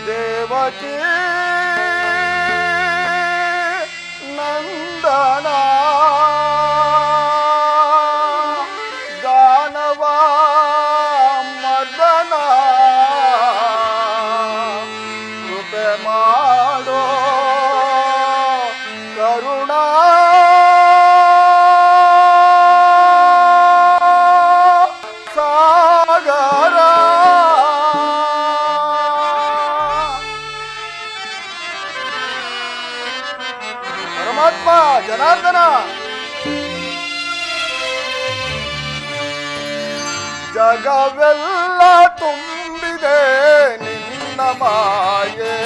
ದೇವಕಿ ನಂದನ ದಾನವ ಮದನ ಕೃಪೆ ಮಾಡೋ ಕರುಣಾ ಸಾಗರ ಪರಮಾತ್ಮ ಜನಾರ್ದನ ಜಗವೆಲ್ಲ ತುಂಬಿದೆ ನಿನ್ನ ಮಾಯೆ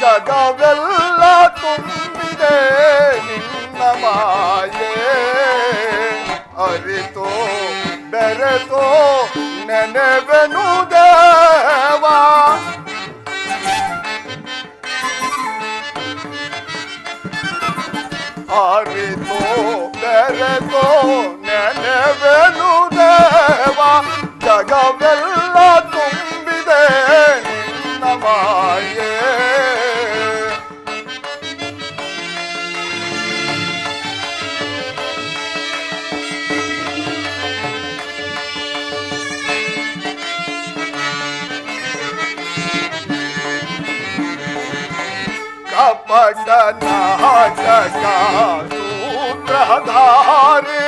ಜಗವೆಲ್ಲ ತುಂಬಿದೆ ನಿನ್ನ ಮಾಯೆ ಅರಿತೋ ಬೆರೆತೋ ನೆನೆವೆನು ದೇವ ಅರಿತೋ ಬೆರೆತೋ ನೆನೆವೆನು ದೇವ ಜಗವೆಲ್ಲ ತುಂಬಿದೆ ನಿನ್ನ ಮಾಯೆ ಕಪಟ ನಾಟಕ ಸೂತ್ರಧಾರಿ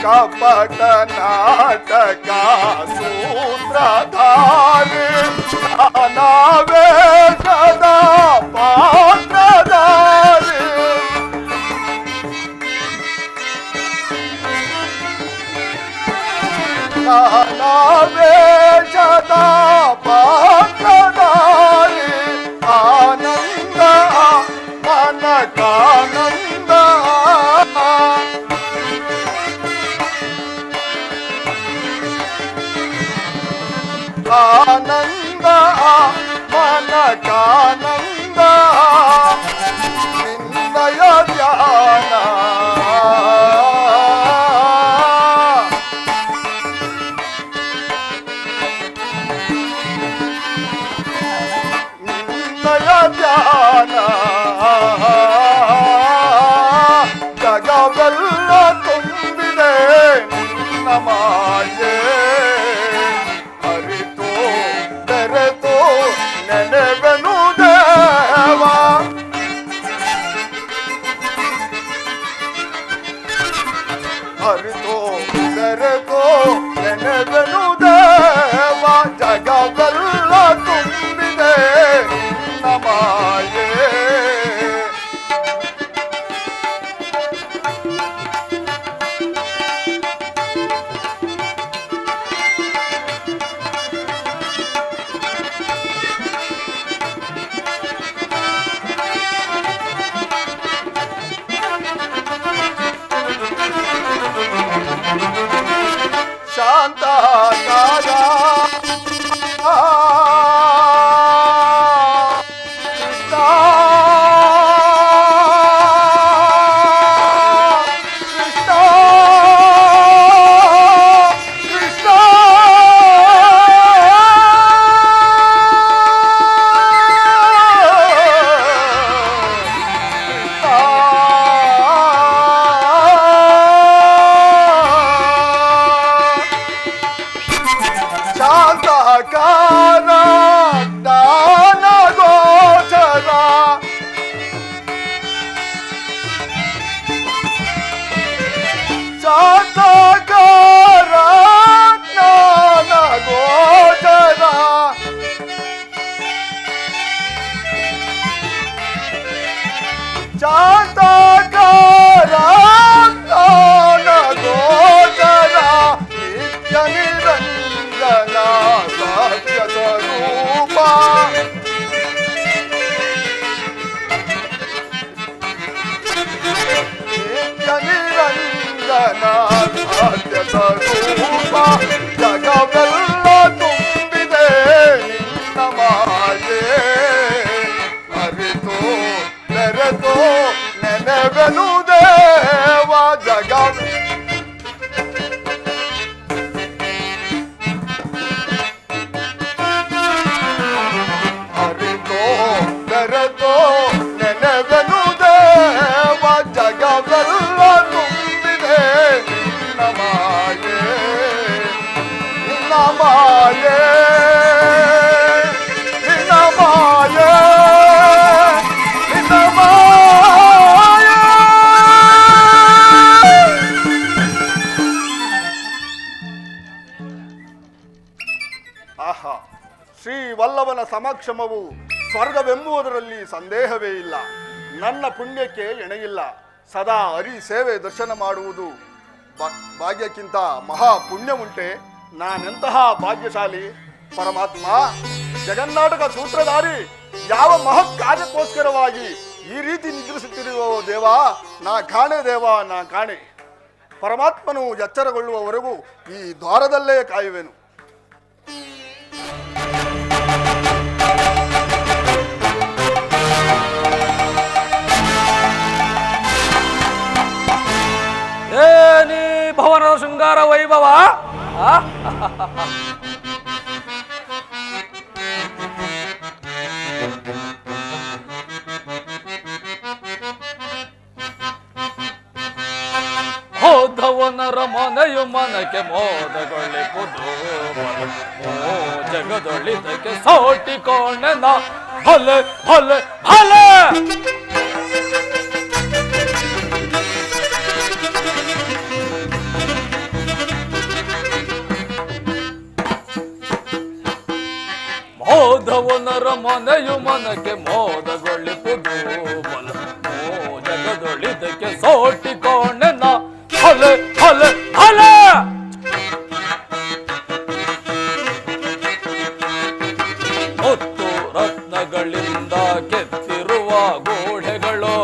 ಕಪಟ ನಾಟಕ ಸೂತ್ರಧಾರಿ ನಾನಾವೇಶದ ಪಾತ್ರಧಾರಿ ನಾನಾವೇಶದ ಪಾತ್ರಧಾರಿ ಆನಂದ ಮನಕಾನಂದ ಆನಂದ ಮನಕಾನಂದ ನಿನ್ನಯ ಧ್ಯಾನ ಧ್ಯಾನ ಜಗವೆಲ್ಲ ತುಂಬಿದೆ ನಿನ್ನ ಮಾಯೆ ಅರಿತೋ ಬೆರೆತೋ ನೆನೆವೆನು ದೇವ ಅರಿತೋ ಬೆರೆತೋ ನೆನೆವೆನು ದೇವ ಜಗವೆಲ್ಲ ತುಂಬಿದೆ ಮಾಯೆ ಶಾಂತಾಕಾರ ಶಾಂತಕಾರ ದಾನ ಗೋಚರ ಶಾಂತಕಾರ ಜ್ಞಾನ ಗೋಚರ ಶಾಂತಕಾರ ಜ್ಞಾನ ಗೋಚರ ನಿತ್ಯ ನಿರಂಜನ ಸತ್ಯ ಸ್ವರೂಪ ನಿತ್ಯ ನಿರಂಜನ ಸತ್ಯ ಸ್ವರೂಪ ಬೆರೆತೋ ನೆನೆವೆನು ದೇವ ಜಗವೆಲ್ಲ ತುಂಬಿದೆ ನಿನ್ನ ಮಾಯೆ ನಿನ್ನ ಮಾಯೆ ನಿನ್ನ ಮಾಯೆ ನಿನ್ನ ಮಾಯೆ. ಆಹಾ, ಶ್ರೀ ವಲ್ಲಭನ ಸಮಕ್ಷಮವು ಸ್ವರ್ಗವೆಂಬುದರಲ್ಲಿ ಸಂದೇಹವೇ ಇಲ್ಲ. ನನ್ನ ಪುಣ್ಯಕ್ಕೆ ಎಣೆಯಿಲ್ಲ. ಸದಾ ಹರಿ ಸೇವೆ ದರ್ಶನ ಮಾಡುವುದು ಭಾಗ್ಯಕ್ಕಿಂತ ಮಹಾ ಪುಣ್ಯ ಉಂಟೆ? ನಾನೆಂತಹ ಭಾಗ್ಯಶಾಲಿ ಪರಮಾತ್ಮ. ಜಗನ್ನಾಟಕ ಸೂತ್ರಧಾರಿ ಯಾವ ಮಹತ್ ಕಾರ್ಯಕ್ಕೋಸ್ಕರವಾಗಿ ಈ ರೀತಿ ನಿದ್ರಿಸುತ್ತಿರುವ ದೇವ, ನಾ ಕಾಣೆ ದೇವ, ನಾ ಕಾಣೆ. ಪರಮಾತ್ಮನು ಎಚ್ಚರಗೊಳ್ಳುವವರೆಗೂ ಈ ದ್ವಾರದಲ್ಲೇ ಕಾಯುವೆನು. ಏನಿ ಭವನದ ಶೃಂಗಾರ ವೈಭವ. ಹೋದವನರ ಮನೆಯು ಮನಕ್ಕೆ ಮೋದಗೊಳ್ಳಿಪುದು ಜಗದೊಳಿದಕ್ಕೆ ಸೋಟಿಕೊಂಡೆ ನಾ ಭಲೆ ಭಲೆ ಭಲೆ. ಹೋದವನರ ಮನೆಯು ಮನಕ್ಕೆ ಮೋದಗೊಳ್ಳಿಪುದು ಬಲ ಜಗದೊಳಿದಕ್ಕೆ ಸೋಟಿಕೊಂಡೆ ನಾ ಭಲೆ ಭಲೆ ಭಲೆ. ಮುತ್ತು ರತ್ನಗಳಿಂದ ಕೆತ್ತಿರುವ ಗೋಡೆಗಳು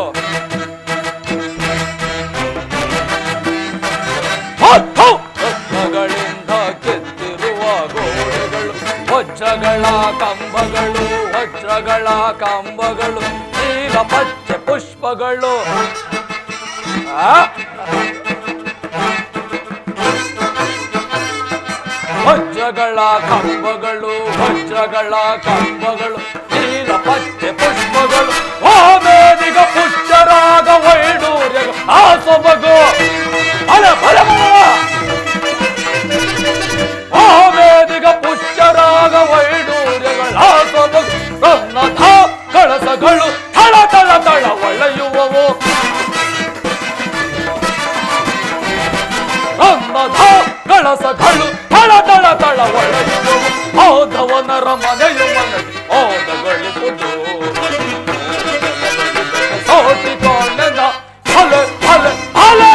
ರತ್ನಗಳಿಂದ ಕೆತ್ತಿರುವ ಗೋಡೆಗಳು ವಜ್ರಗಳ ಕಂಬಗಳು ವಜ್ರಗಳ ಕಂಬಗಳು ನೀಲ ಪಚ್ಚೆ ಪುಷ್ಪಗಳು ವಜ್ರಗಳ ಕಂಬಗಳು ವಜ್ರಗಳ ಕಂಬಗಳು ನೀಲ ಪಚ್ಚೆ ಪುಷ್ಪಗಳು ಓಮೇದಿಗ ಪುಷ್ಯರಾಗ ವೈಡೂರ್ಯ ಆ ಸೊಬಗು ಬಲ ಬಲ ಓಮೇದಿಗ ಪುಷ್ಯರಾಗ ವೈಡೂರ್ಯಗಳ ಆ ಸೊಬಗು ರನ್ನಥ ಕಳಸಗಳು ಥಳ ಥಳ ಥಳ ಒಳೆಯುವವು ರನ್ನಥ ಕಳಸಗಳು ಥಳ ಥಳ ಥಳ ಒಳೆಯುವವು ಹೋದವನರ ಮನೆಯು ಮನೆಗೆ ಹೋದಗೊಳಿಸುವುದು ಸೋಟಿಕೊಂಡೆ ನಾ ಭಲೆ ಭಲೆ ಭಲೆ.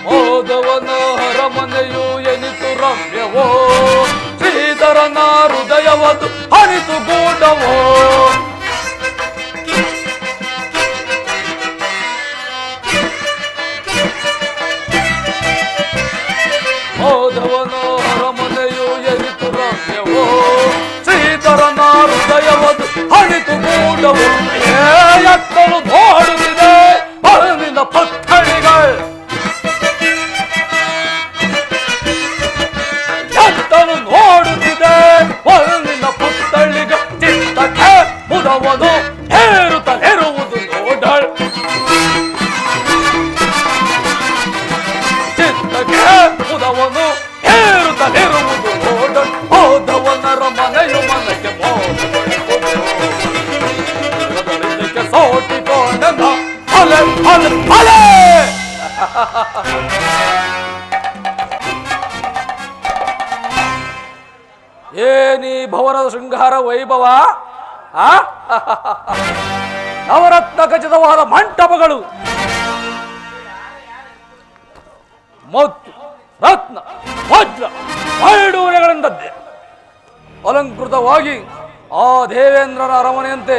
ಹೋದವನ ಅರಮನೆಯು ಎನಿತು ರಮ್ಯವೋ ಶ್ರೀಧರನ ಹೃದಯವದು ಹರಿತು ಗೂಢವೋ ಹೋದವನ ಅರಮನೆಯು ಎನಿತು ರಮ್ಯವೋ ಶ್ರೀಧರನ ಹೃದಯವದು ಹರಿತು ಗೂಢವೋ ಎತ್ತಲು ನೋಡುತ್ತಿದೆ ಬರಲಿನ ಪತ್ತಣಿಗಳು ಎತ್ತಲು ನೋಡುತ್ತಿದೆ ಬರಲಿನ ಪುತ್ತಳಿಗ ಚಿತ್ತಕ್ಕೆ ಮುದವನು ಹೇರುತ್ತಲಿರುವುದು ನೋಡಳ್ ಚಿತ್ತಕ್ಕೆ ಮುದವನು ಹೇರುತ್ತಲಿರುವುದು ನೋಡಳ್ ಹೋದವನರ ಮನೆಯು ಮನಕ್ಕೆ ಮೋದಕ್ಕೆ ಸೋಟಿಕೊಂಡ ಭಲೆ ಭಲೆ ಭಲೆ. ಏನಿ ಭವನದ ಶೃಂಗಾರ ವೈಭವ. ನವರತ್ನ ಖಚಿತವಾದ ಮಂಟಪಗಳು ಮತ್ತು ರತ್ನ ವಜ್ರ ವೈಡೂರ್ಯಗಳಿಂದ ಅಲಂಕೃತವಾಗಿ ಆ ದೇವೇಂದ್ರನ ಅರಮನೆಯಂತೆ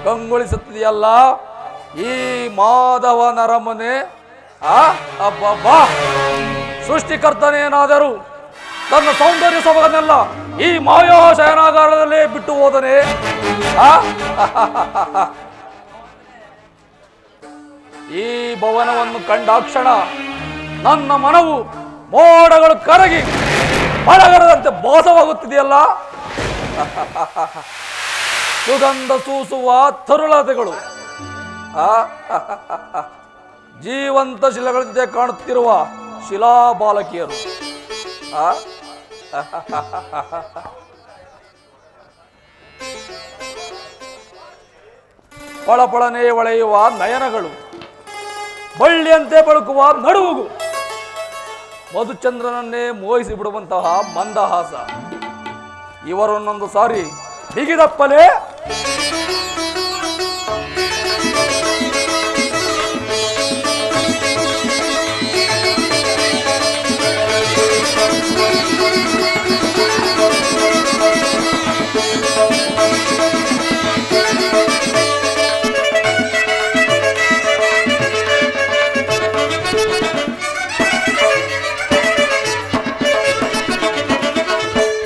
ಕಂಗೊಳಿಸುತ್ತಿದೆಯಲ್ಲ ಈ ಮಾಧವನ ಅರಮನೆ. ಅಬ್ಬಬ್ಬಾ, ಸೃಷ್ಟಿಕರ್ತನೇನಾದರೂ ತನ್ನ ಸೌಂದರ್ಯ ಸೊಬಗನ್ನೆಲ್ಲ ಈ ಮಾಯಾ ಶಯನಾಗಾರದಲ್ಲೇ ಬಿಟ್ಟು ಹೋದನೆ. ಈ ಭವನವನ್ನು ಕಂಡಾಕ್ಷಣ ನನ್ನ ಮನವು ಮೋಡಗಳು ಕರಗಿ ಮಳೆಗರದಂತೆ ಮೋಸವಾಗುತ್ತಿದೆಯಲ್ಲ. ಸುಗಂಧ ಸೂಸುವ ತರುಳತೆಗಳು ಜೀವಂತ ಶಿಲೆಗಳಂತೆ ಕಾಣುತ್ತಿರುವ ಶಿಲಾಬಾಲಕಿಯರು. ಪಳಪಳನೆ ಹೊಳೆಯುವ ನಯನಗಳು, ಬಳ್ಳಿಯಂತೆ ಬಳುಕುವ ನಡುವುಗು, ಮಧುಚಂದ್ರನನ್ನೇ ಮೋಹಿಸಿ ಬಿಡುವಂತಹ ಮಂದಹಾಸ. ಇವರನ್ನೊಂದು ಸಾರಿ ಬಿಗಿದಪ್ಪಲೇ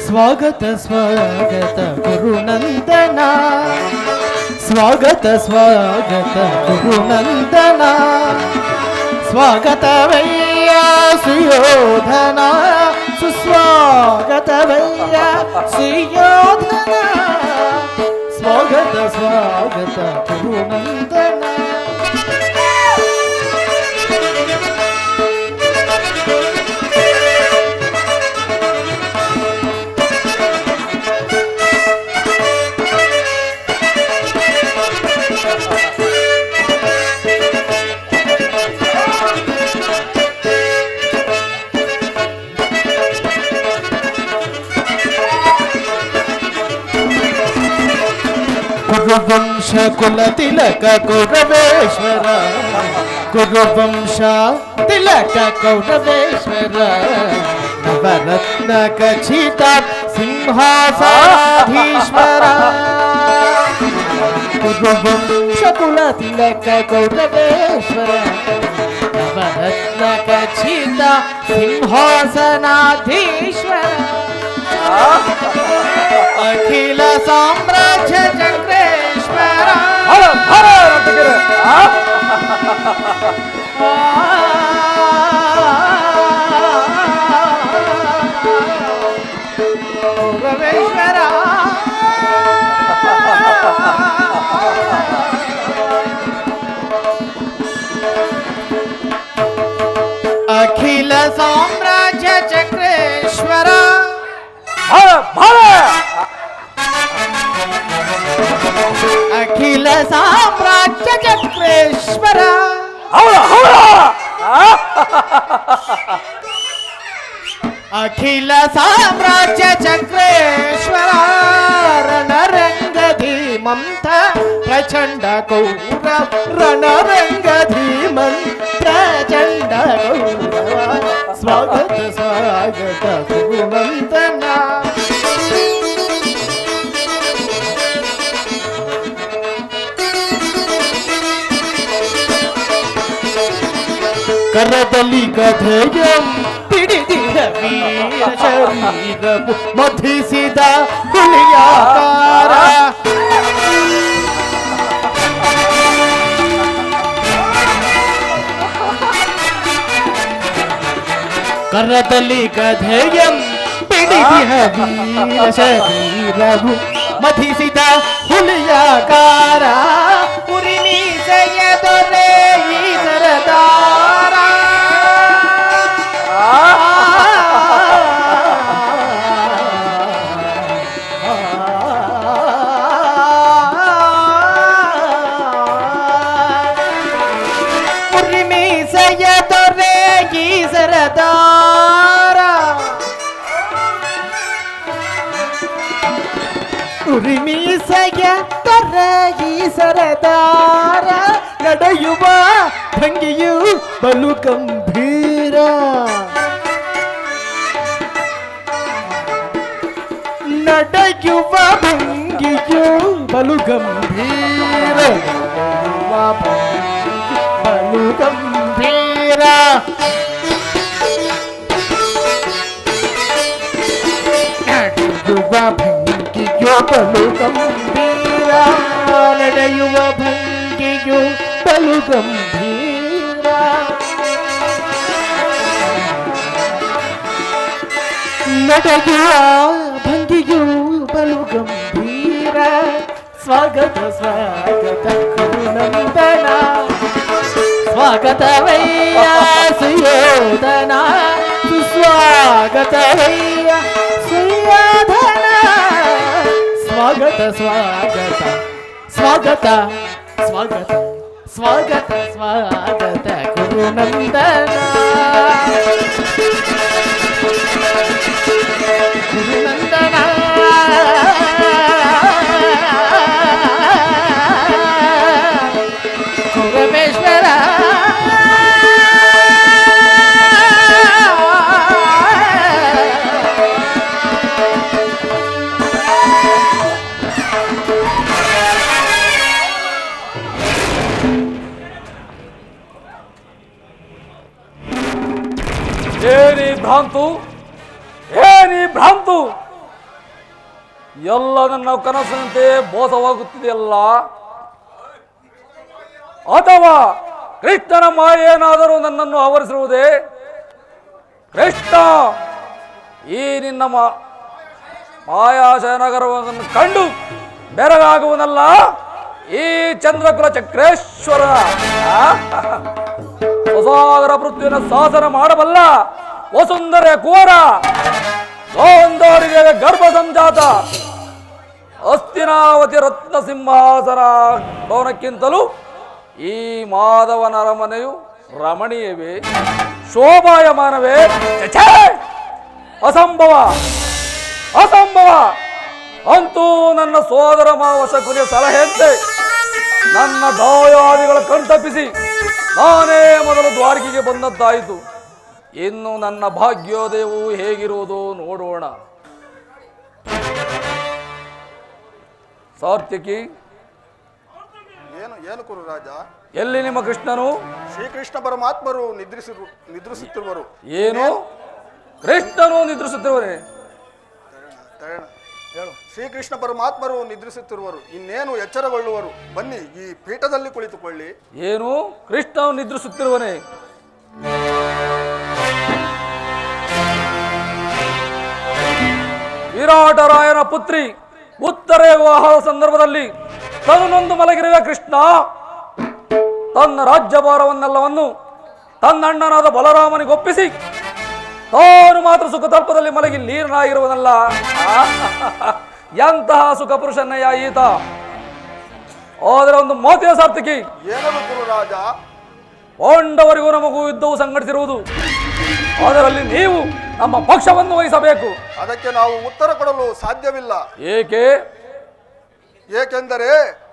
ಸ್ವಾಗತ ಸ್ವಾಗತ ಗುರುನಂದನ, ಸ್ವಾಗತ ಸ್ವಾಗತ ಗುರುನಂದನ, ಸ್ವಾಗತವಯ್ಯ ಸುಯೋಧನ, ಸುಸ್ವಾಗತವಯ್ಯ ಸುಯೋಧನ, ಸ್ವಾಗತ ಸ್ವಾಗತ ಗುರುನಂದನ. ಕುರುವಂಶ ಕುಲ ತಿಲಕ ಕೌರವೇಶ್ವರ, ಕುರುವಂಶ ತಿಲಕ ಕೌರವೇಶ್ವರ, ನವರತ್ನ ಖಚಿತ ಸಿಂಹಾಸನಾಧೀಶ್ವರ. ಕುರುವಂಶ ಕುಲ ತಿಲಕ ಕೌರವೇಶ್ವರ, ನವರತ್ನ ಖಚಿತ ಸಿಂಹಾಸನಾಧೀಶ್ವರ, ಅಖಿಲ ಸಾಮ್ರಾಜ್ಯ ಚಕ್ರೇಶ್ವರ. ಕೌರವೇಶ್ವರ ಅಖಿಲ ಸಾಮ್ರಾಜ್ಯ ಚಕ್ರೇಶ್ವರ, ಅಖಿಲ ಸಾಮ್ರಾಜ್ಯ ಚಕ್ರೇಶ್ವರ, ಅಖಿಲ ಸಾಮ್ರಾಜ್ಯ ಚಕ್ರೇಶ್ವರ, ರಣರಂಗ ಧೀಮಂತ ಪ್ರಚಂಡ ಕೌರವ, ರಣರಂಗ ಧೀಮಂತ ಪ್ರಚಂಡ ಕೌರವ, ಸ್ವಾಗತ ಸ್ವಾಗತ ಗುರುವಂದನ. ಕರದಲ್ಲಿ ಗದೆಯಂ ಹಿಡಿದಿದ ವೀರ ಶರೀರವು ಮಥಿಸಿದ ಹುಲಿಯಾಕಾರ, ಕರದಲ್ಲಿ ಗದೆಯಂ ಹಿಡಿದಿದ ವೀರ ಶರೀರವು ಮಥಿಸಿದ ಹುಲಿಯಾಕಾರ, ಉರಿಮೀಸೆಯ ದೊರೆ ಈ ಸರದಾರ, ಉರಿಮೀಸೆಯ ದೊರೆ ಈ ಸರದಾರ, ಉರಿಮೀಸೆಯ ದೊರೆ ಈ ಸರದಾರ, ನಡೆಯುವ ಭಂಗಿಯು ಬಲು ಗಂಭೀರ, ನಡೆಯುವ ಭಂಗಿಯು ಬಲು ಗಂಭೀರ, ಬಲು ಗಂಭೀರ, ನಡೆಯುವ ಭಂಗಿಯು ಬಲು ಗಂಭೀರ, ನಡೆಯುವ ಭಂಗಿಯು ಬಲು ಗಂಭೀರ, ನಡೆಯುವ ಭಂಗಿಯು ಬಲು ಗಂಭೀರ ಸ್ವಾಗತ ಸ್ವಾಗತ ಕುರುನಂದನ ಸ್ವಾಗತವಯ್ಯ ಸುಯೋಧನ ಸುಸ್ವಾಗತವಯ್ಯ ಸುಯೋಧನ ಸ್ವಾಗತ ಸ್ವಾಗತ ಸ್ವಾಗತ ಸ್ವಾಗತ ಸ್ವಾಗತ ಸ್ವಾಗತ ಕುರುನಂದನ ಕುರುನಂದನ ಕುರಮೇಶ್ವರ ಏನಿ ಭ್ರಾಂತು, ಏನಿ ಭ್ರಾಂತು, ಎಲ್ಲ ನನ್ನ ಕನಸಿನಂತೆ ಮೋಸವಾಗುತ್ತಿದೆಯಲ್ಲ, ಅಥವಾ ಕೃಷ್ಣನ ಮಾಯೇನಾದರೂ ನನ್ನನ್ನು ಆವರಿಸಿರುವುದೇ? ಕೃಷ್ಣ, ಈ ನಿನ್ನ ಮಾಯಾಶಯನಗರವನ್ನು ಕಂಡು ಬೆರಗಾಗುವನಲ್ಲ ಈ ಚಂದ್ರಕುಲ ಚಕ್ರೇಶ್ವರ. ಹೊಸಾಗರ ಪೃಥ್ವಿನ ಶಾಸನ ಮಾಡಬಲ್ಲ ವಸುಂಧರೆ ಕುವರ, ಸೌಂದರ್ಯ ಗರ್ಭ ಸಂಜಾತ, ಹಸ್ತಿನಾವತಿ ರತ್ನ ಸಿಂಹಾಸನ ಭವನಕ್ಕಿಂತಲೂ ಈ ಮಾಧವನ ಅರಮನೆಯು ರಮಣೀಯವೇ, ಶೋಭಾಯಮಾನವೇ? ಛೇ, ಅಸಂಭವ, ಅಸಂಭವ. ಅಂತೂ ನನ್ನ ಸೋದರ ಮಾವ ಶಕುನಿಯ ಸಲಹೆಯಂತೆ ನನ್ನ ದಾಯಾದಿಗಳ ಕಣ್ತಪ್ಪಿಸಿ ನಾನೇ ಮೊದಲು ದ್ವಾರಕೆಗೆ ಬಂದದ್ದಾಯಿತು. ಇನ್ನು ನನ್ನ ಭಾಗ್ಯೋದಯವು ಹೇಗಿರುವುದು ನೋಡೋಣ. ಸಾರ್ಥಕಿ, ಏನು ಏನು ಕುರುರಾಜ? ಎಲ್ಲಿ ನಿಮ್ಮ ಕೃಷ್ಣನು? ಶ್ರೀಕೃಷ್ಣ ಪರಮಾತ್ಮರು ನಿದ್ರಿಸುತ್ತಿರುವರು. ಏನು? ಕೃಷ್ಣನು ನಿದ್ರಿಸುತ್ತಿರುವನೇ? ಹೇಳು. ಶ್ರೀಕೃಷ್ಣ ಪರಮಾತ್ಮರು ನಿದ್ರಿಸುತ್ತಿರುವರು, ಇನ್ನೇನು ಎಚ್ಚರಗೊಳ್ಳುವರು. ಬನ್ನಿ, ಈ ಪೀಠದಲ್ಲಿ ಕುಳಿತುಕೊಳ್ಳಿ. ಏನು? ಕೃಷ್ಣನು ನಿದ್ರಿಸುತ್ತಿರುವನೇ? ವಿರಾಟರಾಯನ ಪುತ್ರಿ ಉತ್ತರ ವಿವಾಹದ ಸಂದರ್ಭದಲ್ಲಿ ತನ್ನೊಂದು ಮಲಗಿರುವ ಕೃಷ್ಣ ತನ್ನ ರಾಜ್ಯಭಾರವನ್ನೆಲ್ಲವನ್ನು ತನ್ನ ಅಣ್ಣನಾದ ಬಲರಾಮನಿಗೊಪ್ಪಿಸಿ ತಾನು ಮಾತ್ರ ಸುಖ ತಲ್ಪದಲ್ಲಿ ಮಲಗಿ ಲೀನನಾಗಿರುವನಲ್ಲ. ಎಂತಹ ಸುಖ ಪುರುಷನಯ್ಯ ಈತ. ಆದರೆ ಒಂದು ಮಾತಿನ ಸಾರ್ಥಕಿ, ಏನದು ಗುರುರಾಜ? ಪಾಂಡವರಿಗೂ ನಮಗೂ ಯುದ್ಧವು ಸಂಘಟಿಸಿರುವುದು. ಅದರಲ್ಲಿ ನೀವು ನಮ್ಮ ಪಕ್ಷವನ್ನು ವಹಿಸಬೇಕು. ಅದಕ್ಕೆ ನಾವು ಉತ್ತರ ಕೊಡಲು ಸಾಧ್ಯವಿಲ್ಲ. ಏಕೆ? ಏಕೆಂದರೆ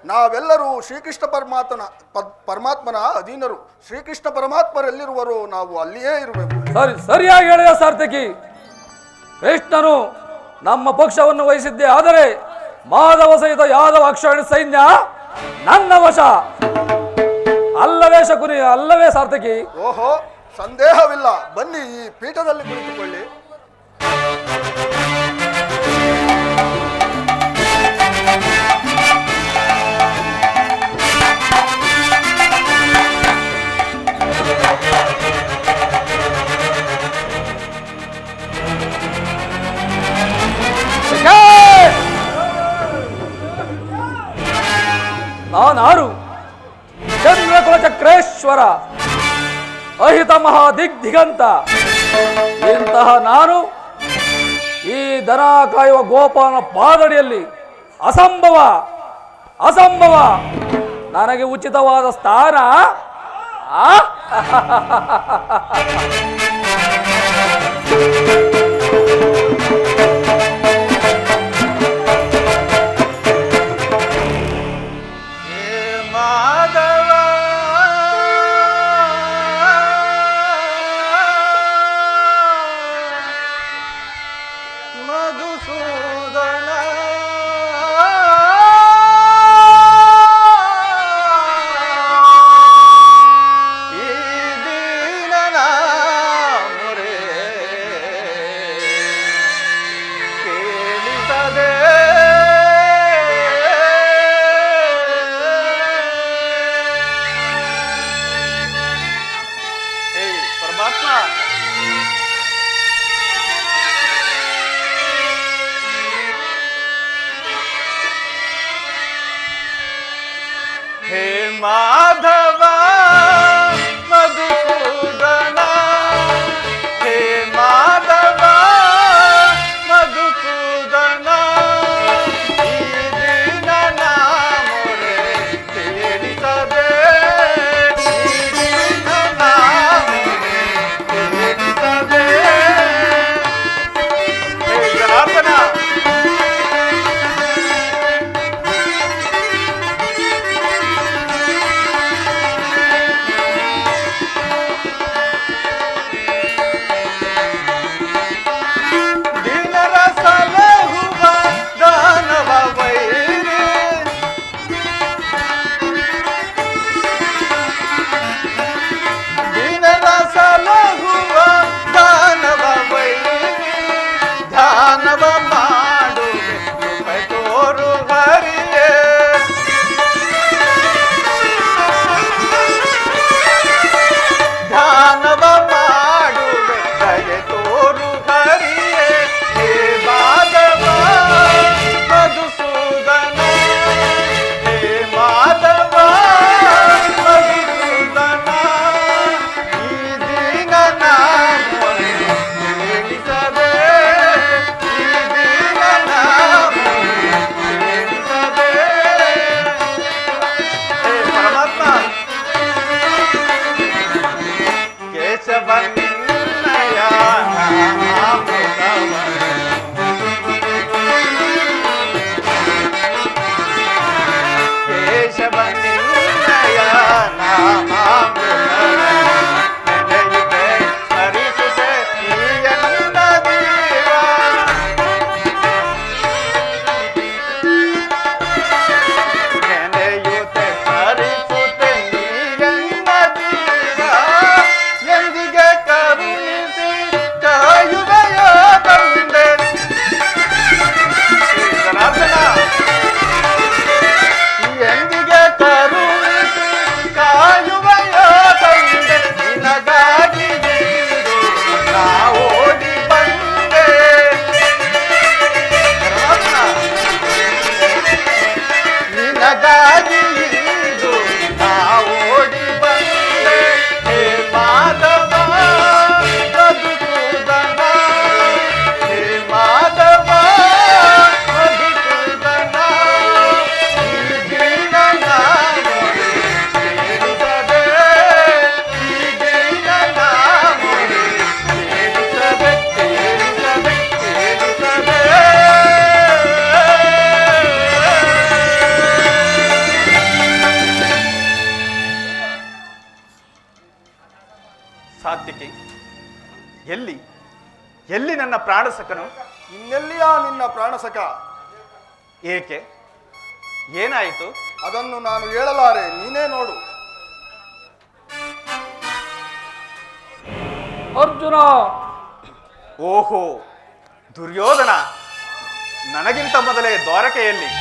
ನಾವೆಲ್ಲರೂ ಶ್ರೀಕೃಷ್ಣ ಪರಮಾತ್ಮನ ಅಧೀನರು. ಶ್ರೀಕೃಷ್ಣ ಪರಮಾತ್ಮರೆಲ್ಲಿರುವರು ನಾವು ಅಲ್ಲಿಯೇ ಇರಬೇಕು. ಸರಿಯಾಗಿ ಹೇಳಿದ ಸಾರ್ಥಕಿ. ಕೃಷ್ಣನು ನಮ್ಮ ಪಕ್ಷವನ್ನು ವಹಿಸಿದ್ದೇ ಆದರೆ ಮಾಧವ ಸಹಿತ ಯಾದವ ಅಕ್ಷಾಣಿ ಸೈನ್ಯ ನನ್ನ ವಶ ಅಲ್ಲವೇ ಶಕುನಿ? ಅಲ್ಲವೇ ಸಾರ್ಥಕಿ? ಓಹೋ, ಸಂದೇಹವಿಲ್ಲ. ಬನ್ನಿ, ಈ ಪೀಠದಲ್ಲಿ ಕುಳಿತುಕೊಳ್ಳಿ. ನಾನಾರು ಚಂದ್ರಕುಲ ಚಕ್ರೇಶ್ವರ, ಅಹಿತ ಮಹಾದಿಗ್ಧಿಗಂತ. ಇಂತಹ ನಾನು ಈ ದನ ಕಾಯುವ ಗೋಪಾಲನ ಪಾದಡಿಯಲ್ಲಿ ಅಸಂಭವ, ಅಸಂಭವ. ನನಗೆ ಉಚಿತವಾದ ಸ್ಥಾನ. ಮಾಧವ ಮಧುಸೂದನ ಹೇ ಮಾಧವ ಮಧುಸೂದನ ಈ ದೀನನ ಮೊರೆ ಕೇಳಿಸದೆ ಈ ದೀನನ ಮೊರೆ ಕೇಳಿಸದೆ ಹೇ ಜನಾರ್ದನ ಸಾತ್ವಿಕಿ, ಎಲ್ಲಿ ಎಲ್ಲಿ ನನ್ನ ಪ್ರಾಣಸಖನು? ಇನ್ನೆಲ್ಲಿಯಾ ನಿನ್ನ ಪ್ರಾಣಸಖ? ಏಕೆ, ಏನಾಯಿತು? ಅದನ್ನು ನಾನು ಹೇಳಲಾರೆ, ನೀನೇ ನೋಡು. ಅರ್ಜುನ. ಓಹೋ ದುರ್ಯೋಧನ, ನನಗಿಂತ ಮೊದಲೇ ದ್ವಾರಕೆಯಲ್ಲಿ.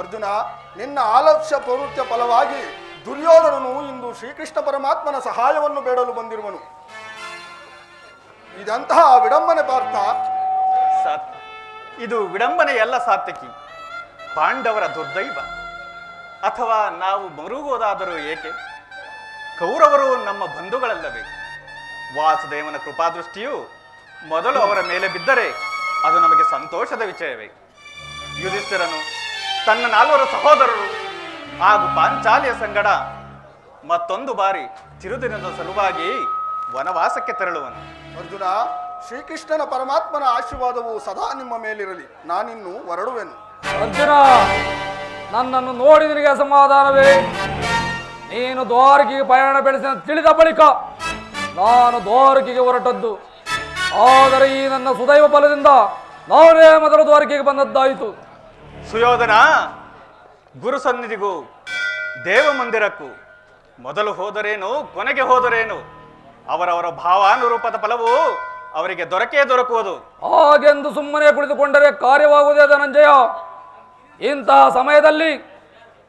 ಅರ್ಜುನ, ನಿನ್ನ ಆಲಸ್ಯ ಪ್ರವೃತ್ತಿಯ ಫಲವಾಗಿ ದುರ್ಯೋಧನನು ಇಂದು ಶ್ರೀಕೃಷ್ಣ ಪರಮಾತ್ಮನ ಸಹಾಯವನ್ನು ಬೇಡಲು ಬಂದಿರುವನು. ಇದಂತಹ ವಿಡಂಬನೆ ಪಾರ್ಥ. ಇದು ವಿಡಂಬನೆಯಲ್ಲ ಸಾತ್ವಿಕಿ, ಪಾಂಡವರ ದುರ್ದೈವ. ಅಥವಾ ನಾವು ಮರುಗೋದಾದರೂ ಏಕೆ? ಕೌರವರು ನಮ್ಮ ಬಂಧುಗಳಲ್ಲವೇ? ವಾಸುದೇವನ ಕೃಪಾದೃಷ್ಟಿಯು ಮೊದಲು ಅವರ ಮೇಲೆ ಬಿದ್ದರೆ ಅದು ನಮಗೆ ಸಂತೋಷದ ವಿಷಯವೇ. ಯುಧಿಷ್ಠಿರನು ತನ್ನ 4 ಸಹೋದರರು ಹಾಗೂ ಪಾಂಚಾಲಿಯ ಸಂಗಡ ಮತ್ತೊಂದು ಬಾರಿ ಚಿರುದಿನದ ಸಲುವಾಗಿ ವನವಾಸಕ್ಕೆ ತೆರಳುವನು. ಅರ್ಜುನ, ಶ್ರೀಕೃಷ್ಣನ ಪರಮಾತ್ಮನ ಆಶೀರ್ವಾದವು ಸದಾ ನಿಮ್ಮ ಮೇಲಿರಲಿ. ನಾನಿನ್ನು ಹೊರಡುವೆನು. ಅರ್ಜುನ, ನನ್ನನ್ನು ನೋಡಿ ನಿನಗೆ ಸಮಾಧಾನವೇ? ನೀನು ದ್ವಾರಕೆಗೆ ಪಯಣ ಬೆಳೆಸಿದ ತಿಳಿದ ಬಳಿಕ ನಾನು ದ್ವಾರಕೆಗೆ ಹೊರಟದ್ದು. ಆದರೆ ಈ ನನ್ನ ಸುದೈವ ಫಲದಿಂದ ನಾನೇ ಮೊದಲು ದ್ವಾರಕೆಗೆ ಬಂದದ್ದಾಯಿತು. ಸುಯೋಧನ, ಗುರು ಸನ್ನಿಧಿಗೂ ದೇವ ಮಂದಿರಕ್ಕೂ ಮೊದಲು ಹೋದರೇನು ಕೊನೆಗೆ ಹೋದರೇನು, ಅವರವರ ಭಾವಾನುರೂಪದ ಫಲವು ಅವರಿಗೆ ದೊರಕುವುದು. ಹಾಗೆಂದು ಸುಮ್ಮನೆ ಕುಳಿತುಕೊಂಡರೆ ಕಾರ್ಯವಾಗುವುದೇ ಧನಂಜಯ. ಇಂತಹ ಸಮಯದಲ್ಲಿ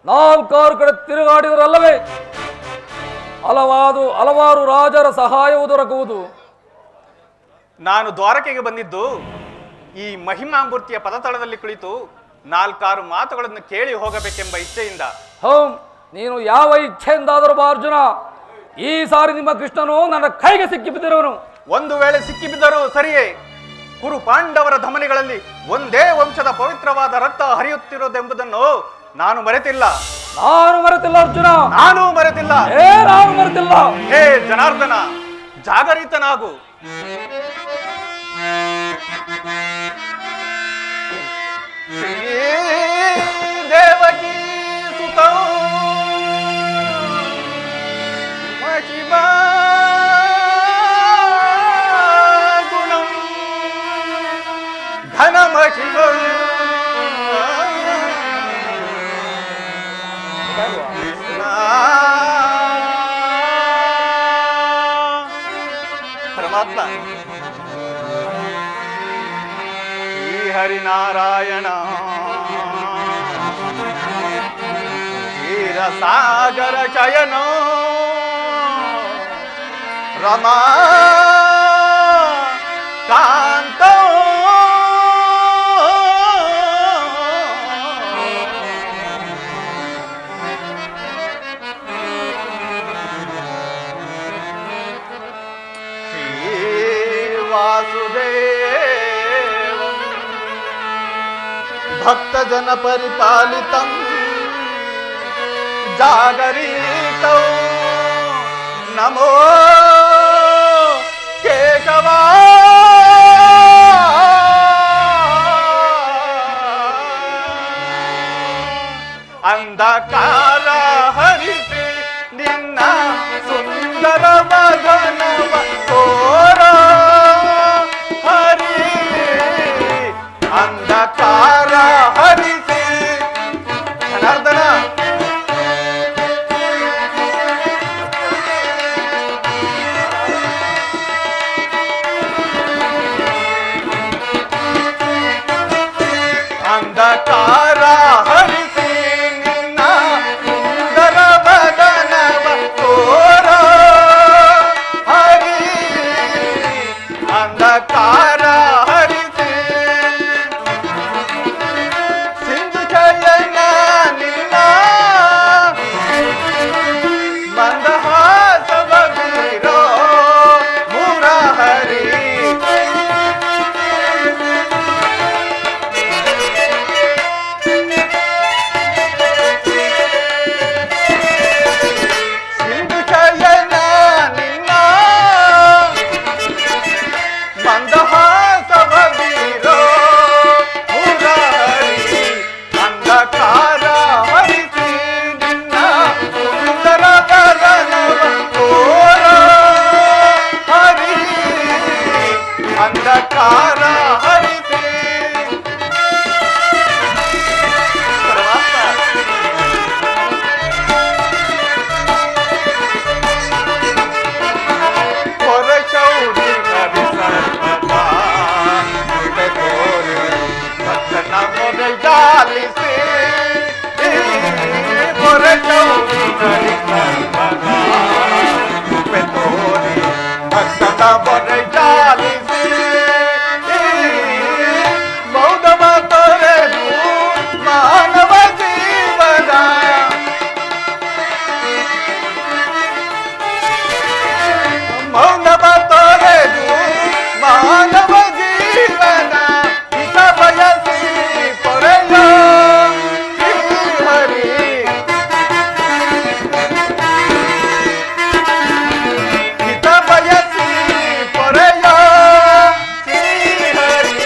4 ಕಡೆ ತಿರುಗಾಡಿದರಲ್ಲವೇ ಹಲವಾರು ರಾಜರ ಸಹಾಯವು ದೊರಕುವುದು. ನಾನು ದ್ವಾರಕೆಗೆ ಬಂದಿದ್ದು ಈ ಮಹಿಮಾಮೂರ್ತಿಯ ಪದತಳದಲ್ಲಿ ಕುಳಿತು ನಾಲ್ಕಾರು ಮಾತುಗಳನ್ನು ಕೇಳಿ ಹೋಗಬೇಕೆಂಬ ಇಚ್ಛೆಯಿಂದ. ನೀನು ಯಾವ ಇಚ್ಛೆಯಿಂದಾದರೂ ಬಾ ಅರ್ಜುನ. ಈ ಸಾರಿ ನಿಮ್ಮ ಕೃಷ್ಣನು ನನ್ನ ಕೈಗೆ ಸಿಕ್ಕಿ ಬಿದ್ದಿರುವನು. ಒಂದು ವೇಳೆ ಸಿಕ್ಕಿಬಿದ್ದರೂ ಸರಿಯೇ, ಕುರು ಪಾಂಡವರ ಧಮನಿಗಳಲ್ಲಿ ಒಂದೇ ವಂಶದ ಪವಿತ್ರವಾದ ರಕ್ತ ಹರಿಯುತ್ತಿರುವುದೆಂಬುದನ್ನು ನಾನು ಮರೆತಿಲ್ಲ. ಅರ್ಜುನ, ನಾನು ಮರೆತಿಲ್ಲ. ನಾನು ಮರೆತಿಲ್ಲ. ಹೇ ಜನಾರ್ದನ, ಜಾಗರಿತನಾಗು. ದೇವಕಿ ಸುತೌ ಮಹಿಮಾ ಗುಣಂ ಘನ ಮಹಿಮಾ ಪರಮಾತ್ಮ ಶ್ರೀ ಹರಿನಾರಾಯಣ ಕ್ಷೀರಸಾಗರ ಶಯನ ರಮಾ ಕಾಂತ भक्तजन परिपालितं जागरितौ नमो केशवा अंधकार हरिಸಿ ನಿನ್ನ ಸುಂದರ ಮಗನವ ತೋರ ಹರಿ ಅಂಧಕಾರ ಹರಿಸಿ ಜನಾರ್ದನ ಅಂಧಕಾರ ಹರಿಸಿ ನಿನ್ನ ಸುಂದರ ಬದನವ ತೋರ ಹರಿ ಅಂಧಕಾರ ಹರಿಸಿ ಸಿಂಧು ಚಯನ ನಿನ್ನ ಮಂದಹಾಸವ ಬೀರೋ ಮುರಹರಿ ಅಂಧಕಾರ ಹರಿಸಿ ಪರಶೌರಿ ಹರಿಸರ್ವದಾ ತೋರಿ ಭಕ್ತನ ಮೊದಲು ಜಾಲಿಸಿ ಪರಶೌರಿ ಹರಿಸರ್ವದಾ ತೋರಿ ಭಕ್ತನ ಮೊದಲು ಜಾಲಿಸಿ ಮೌನವ ತೊರೆದು ಮಾನವ ಜೀವನ ಮೌನವ ತೊರೆದು ಮಾನವ ಜೀವನ ಹಿತ ಬಯಸಿ ಪೊರೆಯ ಹರಿ ಹಿತ ಬಯಸಿ ಪೊರೆಯ ಹರಿ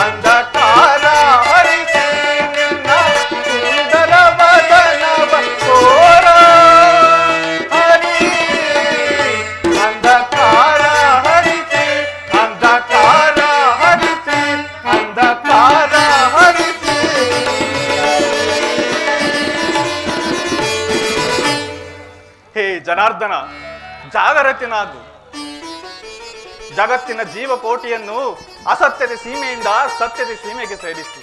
ಅಂಧಕಾರ ಹರಿಸಿ ನಿನ್ನ ಸುಂದರ ಬದನವ ತೋರ ಹರಿ ಅಂಧಕಾರ ಹರಿಸಿ ಅಂಧಕಾರ ಹರಿಸಿ ಅಂಧಕಾರ ಹರಿಸಿ ಹೇ ಜನಾರ್ದನ, ಜಾಗರತಿನಾಗು. ಜಗತ್ತಿನ ಜೀವಕೋಟಿಯನ್ನು ಅಸತ್ಯದ ಸೀಮೆಯಿಂದ ಸತ್ಯದ ಸೀಮೆಗೆ ಸೇರಿಸಿ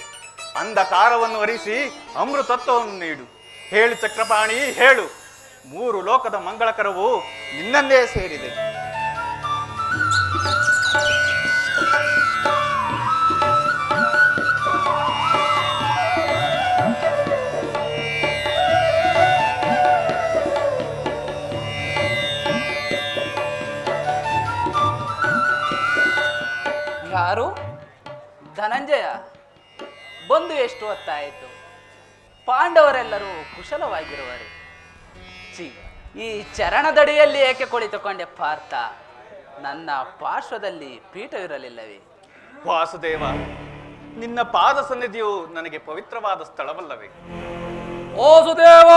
ಅಂಧಕಾರವನ್ನು ಹರಿಸಿ ಅಮೃತತ್ವವನ್ನು ನೀಡು. ಹೇಳು ಚಕ್ರಪಾಣಿ, ಹೇಳು. 3 ಲೋಕದ ಮಂಗಳಕರವು ನಿನ್ನನ್ನೇ ಸೇರಿದೆ. ಯಾರು? ಧನಂಜಯ ಬಂದು ಎಷ್ಟು ಹೊತ್ತಾಯಿತು? ಪಾಂಡವರೆಲ್ಲರೂ ಕುಶಲವಾಗಿರುವರು. ಈ ಚರಣದಡಿಯಲ್ಲಿ ಏಕೆ ಕುಳಿತುಕೊಂಡೆ ಪಾರ್ಥ? ನನ್ನ ಪಾರ್ಶ್ವದಲ್ಲಿ ಪೀಠವಿರಲಿಲ್ಲವೇ? ವಾಸುದೇವ, ನಿನ್ನ ಪಾದ ಸನ್ನಿಧಿಯು ನನಗೆ ಪವಿತ್ರವಾದ ಸ್ಥಳವಲ್ಲವೇ? ವಾಸುದೇವ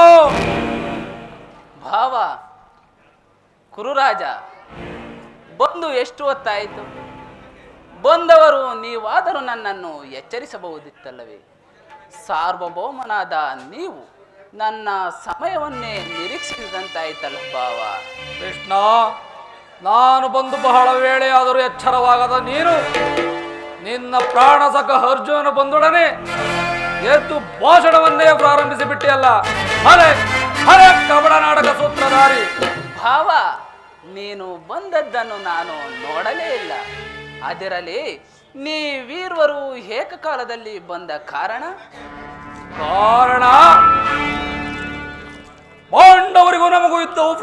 ಭಾವ, ಕುರುರಾಜ ಬಂದು ಎಷ್ಟು ಹೊತ್ತಾಯಿತು? ಬಂದವರು ನೀವಾದರೂ ನನ್ನನ್ನು ಎಚ್ಚರಿಸಬಹುದಿತ್ತಲ್ಲವೇ? ಸಾರ್ವಭೌಮನಾದ ನೀವು ನನ್ನ ಸಮಯವನ್ನೇ ನಿರೀಕ್ಷಿಸಿದಂತಾಯ್ತಲ್ಲ ಭಾವ. ಕೃಷ್ಣ, ನಾನು ಬಂದು ಬಹಳ ವೇಳೆಯಾದರೂ ಎಚ್ಚರವಾಗದ ನೀನು ನಿನ್ನ ಪ್ರಾಣ ಸಖ ಅರ್ಜುನನ ಬಂದೊಡನೆ ಎದ್ದು ಭಾಷಣವನ್ನೇ ಪ್ರಾರಂಭಿಸಿ ಬಿಟ್ಟಿಯಲ್ಲ. ಹರೇ ಹರೇ ಕಬಡ ನಾಟಕ ಸೂತ್ರಧಾರಿ. ಭಾವ, ನೀನು ಬಂದದ್ದನ್ನು ನಾನು ನೋಡಲೇ ಇಲ್ಲ. ಅದರಲ್ಲಿ ನೀವೀರ್ವರು ಏಕಕಾಲದಲ್ಲಿ ಬಂದ ಕಾರಣ ಪಾಂಡವರಿಗೂ ನಮಗೂ ಯುದ್ಧವು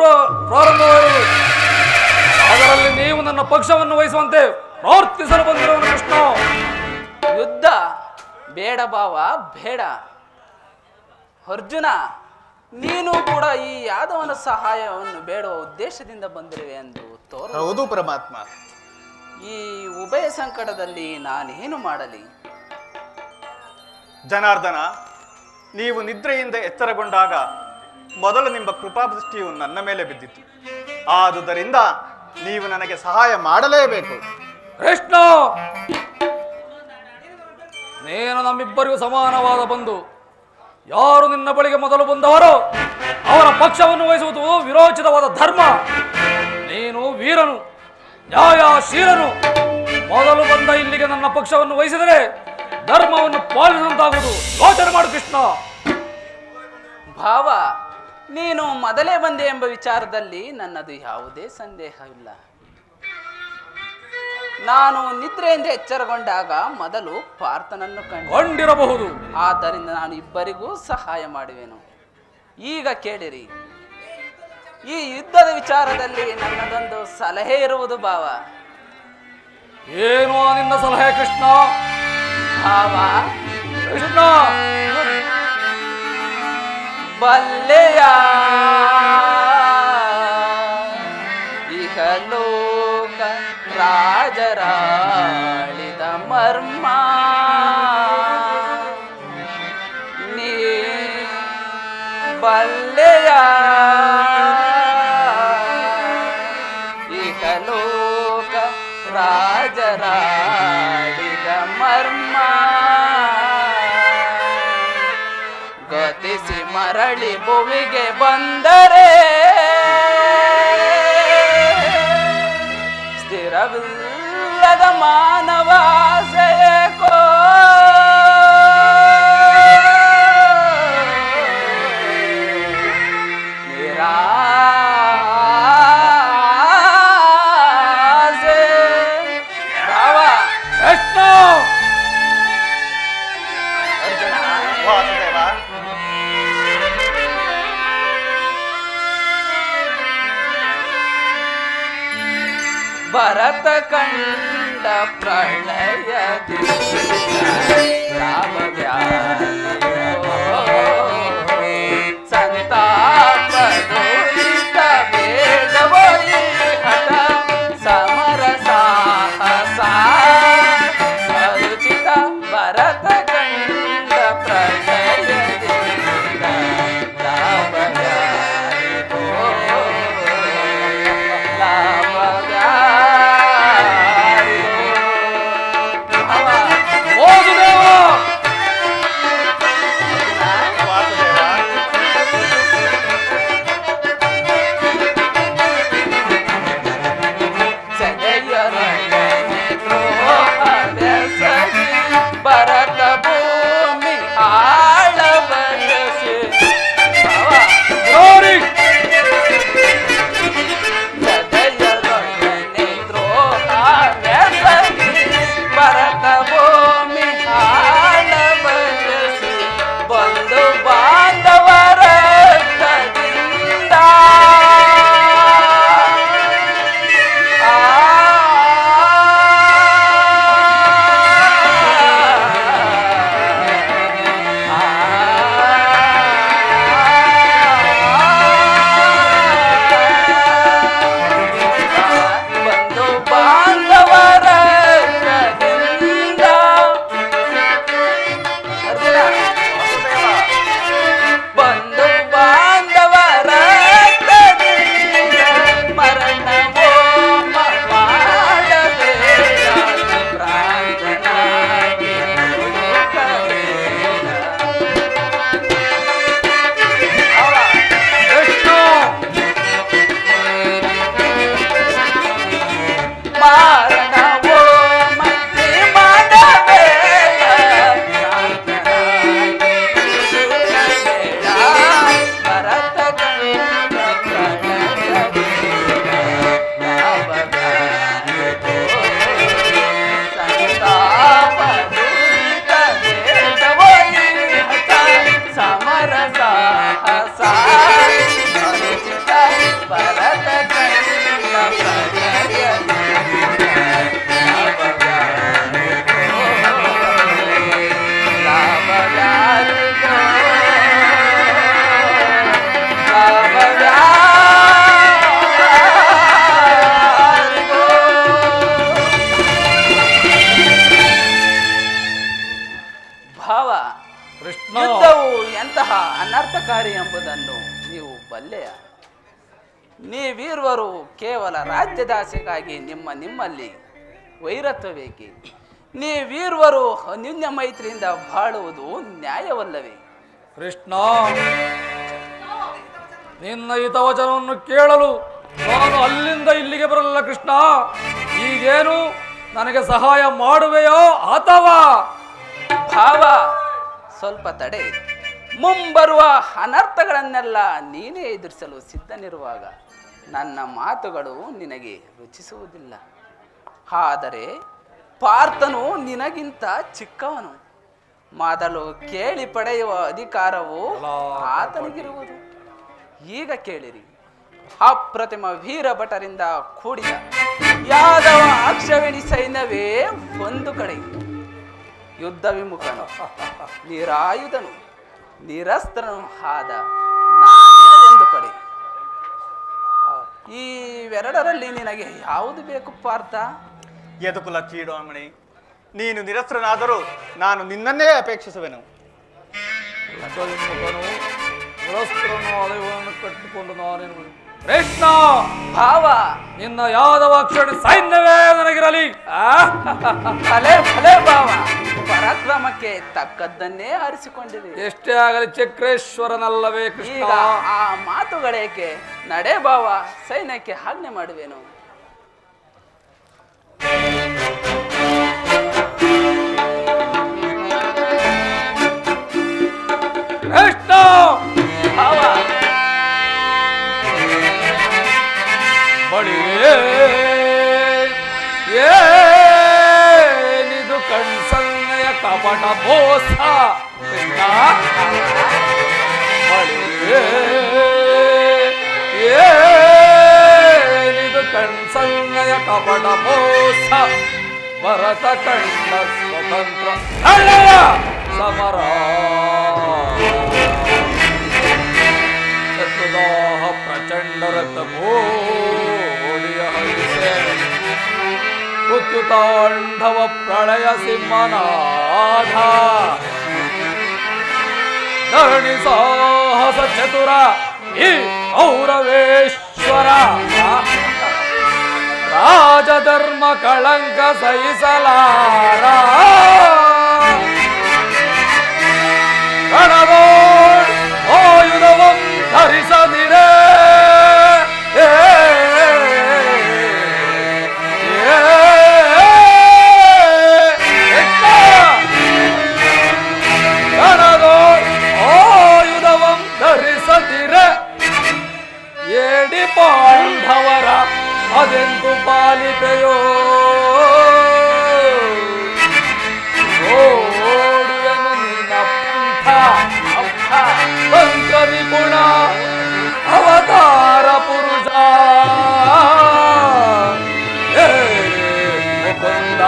ಪ್ರಾರಂಭವಾಯಿತು. ಅದರಲ್ಲಿ ನೀವು ನನ್ನ ಪಕ್ಷವನ್ನು ವಹಿಸುವಂತೆ ಪ್ರಾರ್ಥಿಸಲು ಬಂದಿರುವನು ಕೃಷ್ಣ. ಯುದ್ಧ ಬೇಡ ಭಾವ, ಬೇಡ. ಅರ್ಜುನ, ನೀನು ಕೂಡ ಈ ಯಾದವನ ಸಹಾಯವನ್ನು ಬೇಡುವ ಉದ್ದೇಶದಿಂದ ಬಂದಿರುವೆ ಎಂದು ತೋರ. ಹೌದು ಪರಮಾತ್ಮ. ಈ ಉಭಯ ಸಂಕಟದಲ್ಲಿ ನಾನೇನು ಮಾಡಲಿ? ಜನಾರ್ದನ, ನೀವು ನಿದ್ರೆಯಿಂದ ಎಚ್ಚರಗೊಂಡಾಗ ಮೊದಲು ನಿಮ್ಮ ಕೃಪಾದೃಷ್ಟಿಯು ನನ್ನ ಮೇಲೆ ಬಿದ್ದಿತು. ಆದುದರಿಂದ ನೀವು ನನಗೆ ಸಹಾಯ ಮಾಡಲೇಬೇಕು. ಕೃಷ್ಣ, ನೀನು ನಮ್ಮಿಬ್ಬರಿಗೂ ಸಮಾನವಾದ ಬಂಧು. ಯಾರು ನಿನ್ನ ಬಳಿಗೆ ಮೊದಲು ಬಂದವರೋ ಅವರ ಪಕ್ಷವನ್ನು ವಹಿಸುವುದು ವಿರೋಚಿತವಾದ ಧರ್ಮ. ನೀನು ವೀರನು, ನ್ಯಾಯಶೀಲನು. ಮೊದಲು ಬಂದ ಇಲ್ಲಿಗೆ ನನ್ನ ಪಕ್ಷವನ್ನು ವಹಿಸಿದರೆ ಧರ್ಮವನ್ನು ಪಾಲಿಸಿದಂತಾಗುವುದು. ಯೋಚನೆ ಮಾಡು ಕೃಷ್ಣ. ಭಾವ, ನೀನು ಮೊದಲೇ ಬಂದೆ ಎಂಬ ವಿಚಾರದಲ್ಲಿ ನನ್ನದು ಯಾವುದೇ ಸಂದೇಹವಿಲ್ಲ. ನಾನು ನಿದ್ರೆಯಿಂದ ಎಚ್ಚರಗೊಂಡಾಗ ಮೊದಲು ಪಾರ್ಥನನ್ನು ಕಂಡಿರಬಹುದು. ಆದ್ದರಿಂದ ನಾನು ಇಬ್ಬರಿಗೂ ಸಹಾಯ ಮಾಡುವೆನು. ಈಗ ಕೇಳಿರಿ, ಈ ಯುದ್ಧದ ವಿಚಾರದಲ್ಲಿ ನನ್ನದೊಂದು ಸಲಹೆ ಇರುವುದು ಭಾವ. ಏನು ನಿನ್ನ ಸಲಹೆ ಕೃಷ್ಣ? ಭಾವ, ಕೃಷ್ಣ, ಬಲ್ಲೆಯ ಇಹಲೋಕ ರಾಜರಾಳಿದ ಮರ್ಮ ನೀ ಬಲ್ಲೆಯ ಇಹಲೋಕ ರಾಜರಾಳಿದ ಮರ್ಮ ಗತಿಸಿ ಮರಳಿ ಭುವಿಗೆ ಬಂದರೆ ಸ್ಥಿರವಿಲ್ಲದ ಮಾನವಾಸೆಯೇಕೋ ನಿರಾಸೆ. ಭಾವ, ಅರ್ಜುನ, ವಾಸುದೇವ, ಭರತ ಕಂಡ ಪ್ರಳಯದಿ ಸಂತಾಪದೋಲಿತ ಬೇಡವೋಯಿ ಹಠ ಸಮರ ಸಾಹಸ ಅರುಚಿತ ಭರತ ಕಂಡ ಪ್ರಳಯದಿ ವಾಸುದೇವ, ವಾಸುದೇವ, ಅಪಾಯಕಾರಿ ಎಂಬುದನ್ನು ನೀವು ಬಲ್ಲೆಯ? ನೀವೀರ್ವರು ಕೇವಲ ರಾಜ್ಯದಾಸೆಗಾಗಿ ನಿಮ್ಮಲ್ಲಿ ವೈರತ್ವವೇಕೆ? ನೀವೀರ್ವರು ಅನ್ಯೋನ್ಯ ಮೈತ್ರಿಯಿಂದ ಬಾಳುವುದು ನ್ಯಾಯವಲ್ಲವೇ? ಕೃಷ್ಣ, ನಿನ್ನ ಹಿತವಚನವನ್ನು ಕೇಳಲು ನಾನು ಅಲ್ಲಿಂದ ಇಲ್ಲಿಗೆ ಬರಲಿಲ್ಲ ಕೃಷ್ಣ. ಈಗೇನು ನನಗೆ ಸಹಾಯ ಮಾಡುವೆಯೋ ಅಥವಾ? ಭಾವ, ಸ್ವಲ್ಪ ತಡೆ. ಮುಂಬರುವ ಅನರ್ಥಗಳನ್ನೆಲ್ಲ ನೀನೇ ಎದುರಿಸಲು ಸಿದ್ಧನಿರುವಾಗ ನನ್ನ ಮಾತುಗಳು ನಿನಗೆ ರುಚಿಸುವುದಿಲ್ಲ. ಆದರೆ ಪಾರ್ಥನು ನಿನಗಿಂತ ಚಿಕ್ಕವನು. ಮೊದಲು ಕೇಳಿ ಪಡೆಯುವ ಅಧಿಕಾರವು ಆತನಿಗಿರುವುದು. ಈಗ ಕೇಳಿರಿ. ಅಪ್ರತಿಮ ವೀರ ಭಟರಿಂದ ಕೂಡಿದ ಯಾದವ ಅಕ್ಷವಿಣಿ ಸೈನ್ಯವೇ ಒಂದು ಕಡೆ, ಯುದ್ಧ ವಿಮುಖನು, ನಿರಾಯುಧನು, ನಿರಸ್ತ್ರನು ಆದ ನಾನೇ ಒಂದು ಕಡೆ. ಇವೆರಡರಲ್ಲಿ ನಿನಗೆ ಯಾವುದು ಬೇಕು ಪಾರ್ಥ? ಯದುಕುಲ ಚೀಡಾಮಣಿ, ನೀನು ನಿರಸ್ತ್ರನಾದರೂ ನಾನು ನಿನ್ನನ್ನೇ ಅಪೇಕ್ಷಿಸುವೆನು. ಕಟ್ಟಿಕೊಂಡು ನಾನೇನು ಕೃಷ್ಣ ಭಾವ, ನಿನ್ನ ಯಾದವ ಅಕ್ಷಣಿ ಸೈನ್ಯವೇ ನನಗಿರಲಿ. ಭಲೆ ಭಲೆ ಭಾವ, ಪರಾಕ್ರಮಕ್ಕೆ ತಕ್ಕದ್ದನ್ನೇ ಆರಿಸಿಕೊಂಡಿದೆ. ಎಷ್ಟೇ ಆಗಲಿ ಚಕ್ರೇಶ್ವರನಲ್ಲವೇ ಕೃಷ್ಣ. ಈಗ ಆ ಮಾತುಗಳೇಕೆ? ನಡೆ ಭಾವ, ಸೈನ್ಯಕ್ಕೆ ಆಜ್ಞೆ ಮಾಡುವೆನು. ಕೃಷ್ಣ ಭಾವ, ಏನಿದು ಕಣ್ಸನ್ನೆಯ ಕಪಟ ಮೋಸ ಕೃಷ್ಣ. ಏನಿದು ಕಣ್ಸನ್ನೆಯ ಕಪಟ ಮೋಸ, ಭರತ ಕಂಡ ಸ್ವತಂತ್ರ ಹಳೆಯ ಸಮರ. ಚತುರ್ದಾಹ ಪ್ರಚಂಡ ರಥ ಬೋಡಿಯ ಹರಿಸೆ, ಉತ್ಯುತಾಂಡವ ಪ್ರಳಯ ಸಿಂಹನಾಥ, ಧರಣಿ ಸಾಹಸ ಚತುರ ಈ ಕೌರವೇಶ್ವರ, ರಾಜಧರ್ಮ ಕಳಂಕ ಸಹಿಸಲಾರ, ಗಣಗೋಳ್ ಆಯುಧವಂ ಧರಿಸದಿರೆ, ಗಣಗೋಳ್ ಆಯುಧವಂ ಧರಿಸದಿರೆ, ಏಡಿ ಪಾಂಡವರ ಅದೆಂದು ಪಾಲಿಪೆಯೋ, ಓಡುವೆನು ನಿನ್ನ ಪಂಥ ಬಂಕರಿ ಗುಣ ಅವತಾರ ಪುರುಷ, ಮುಕುಂದ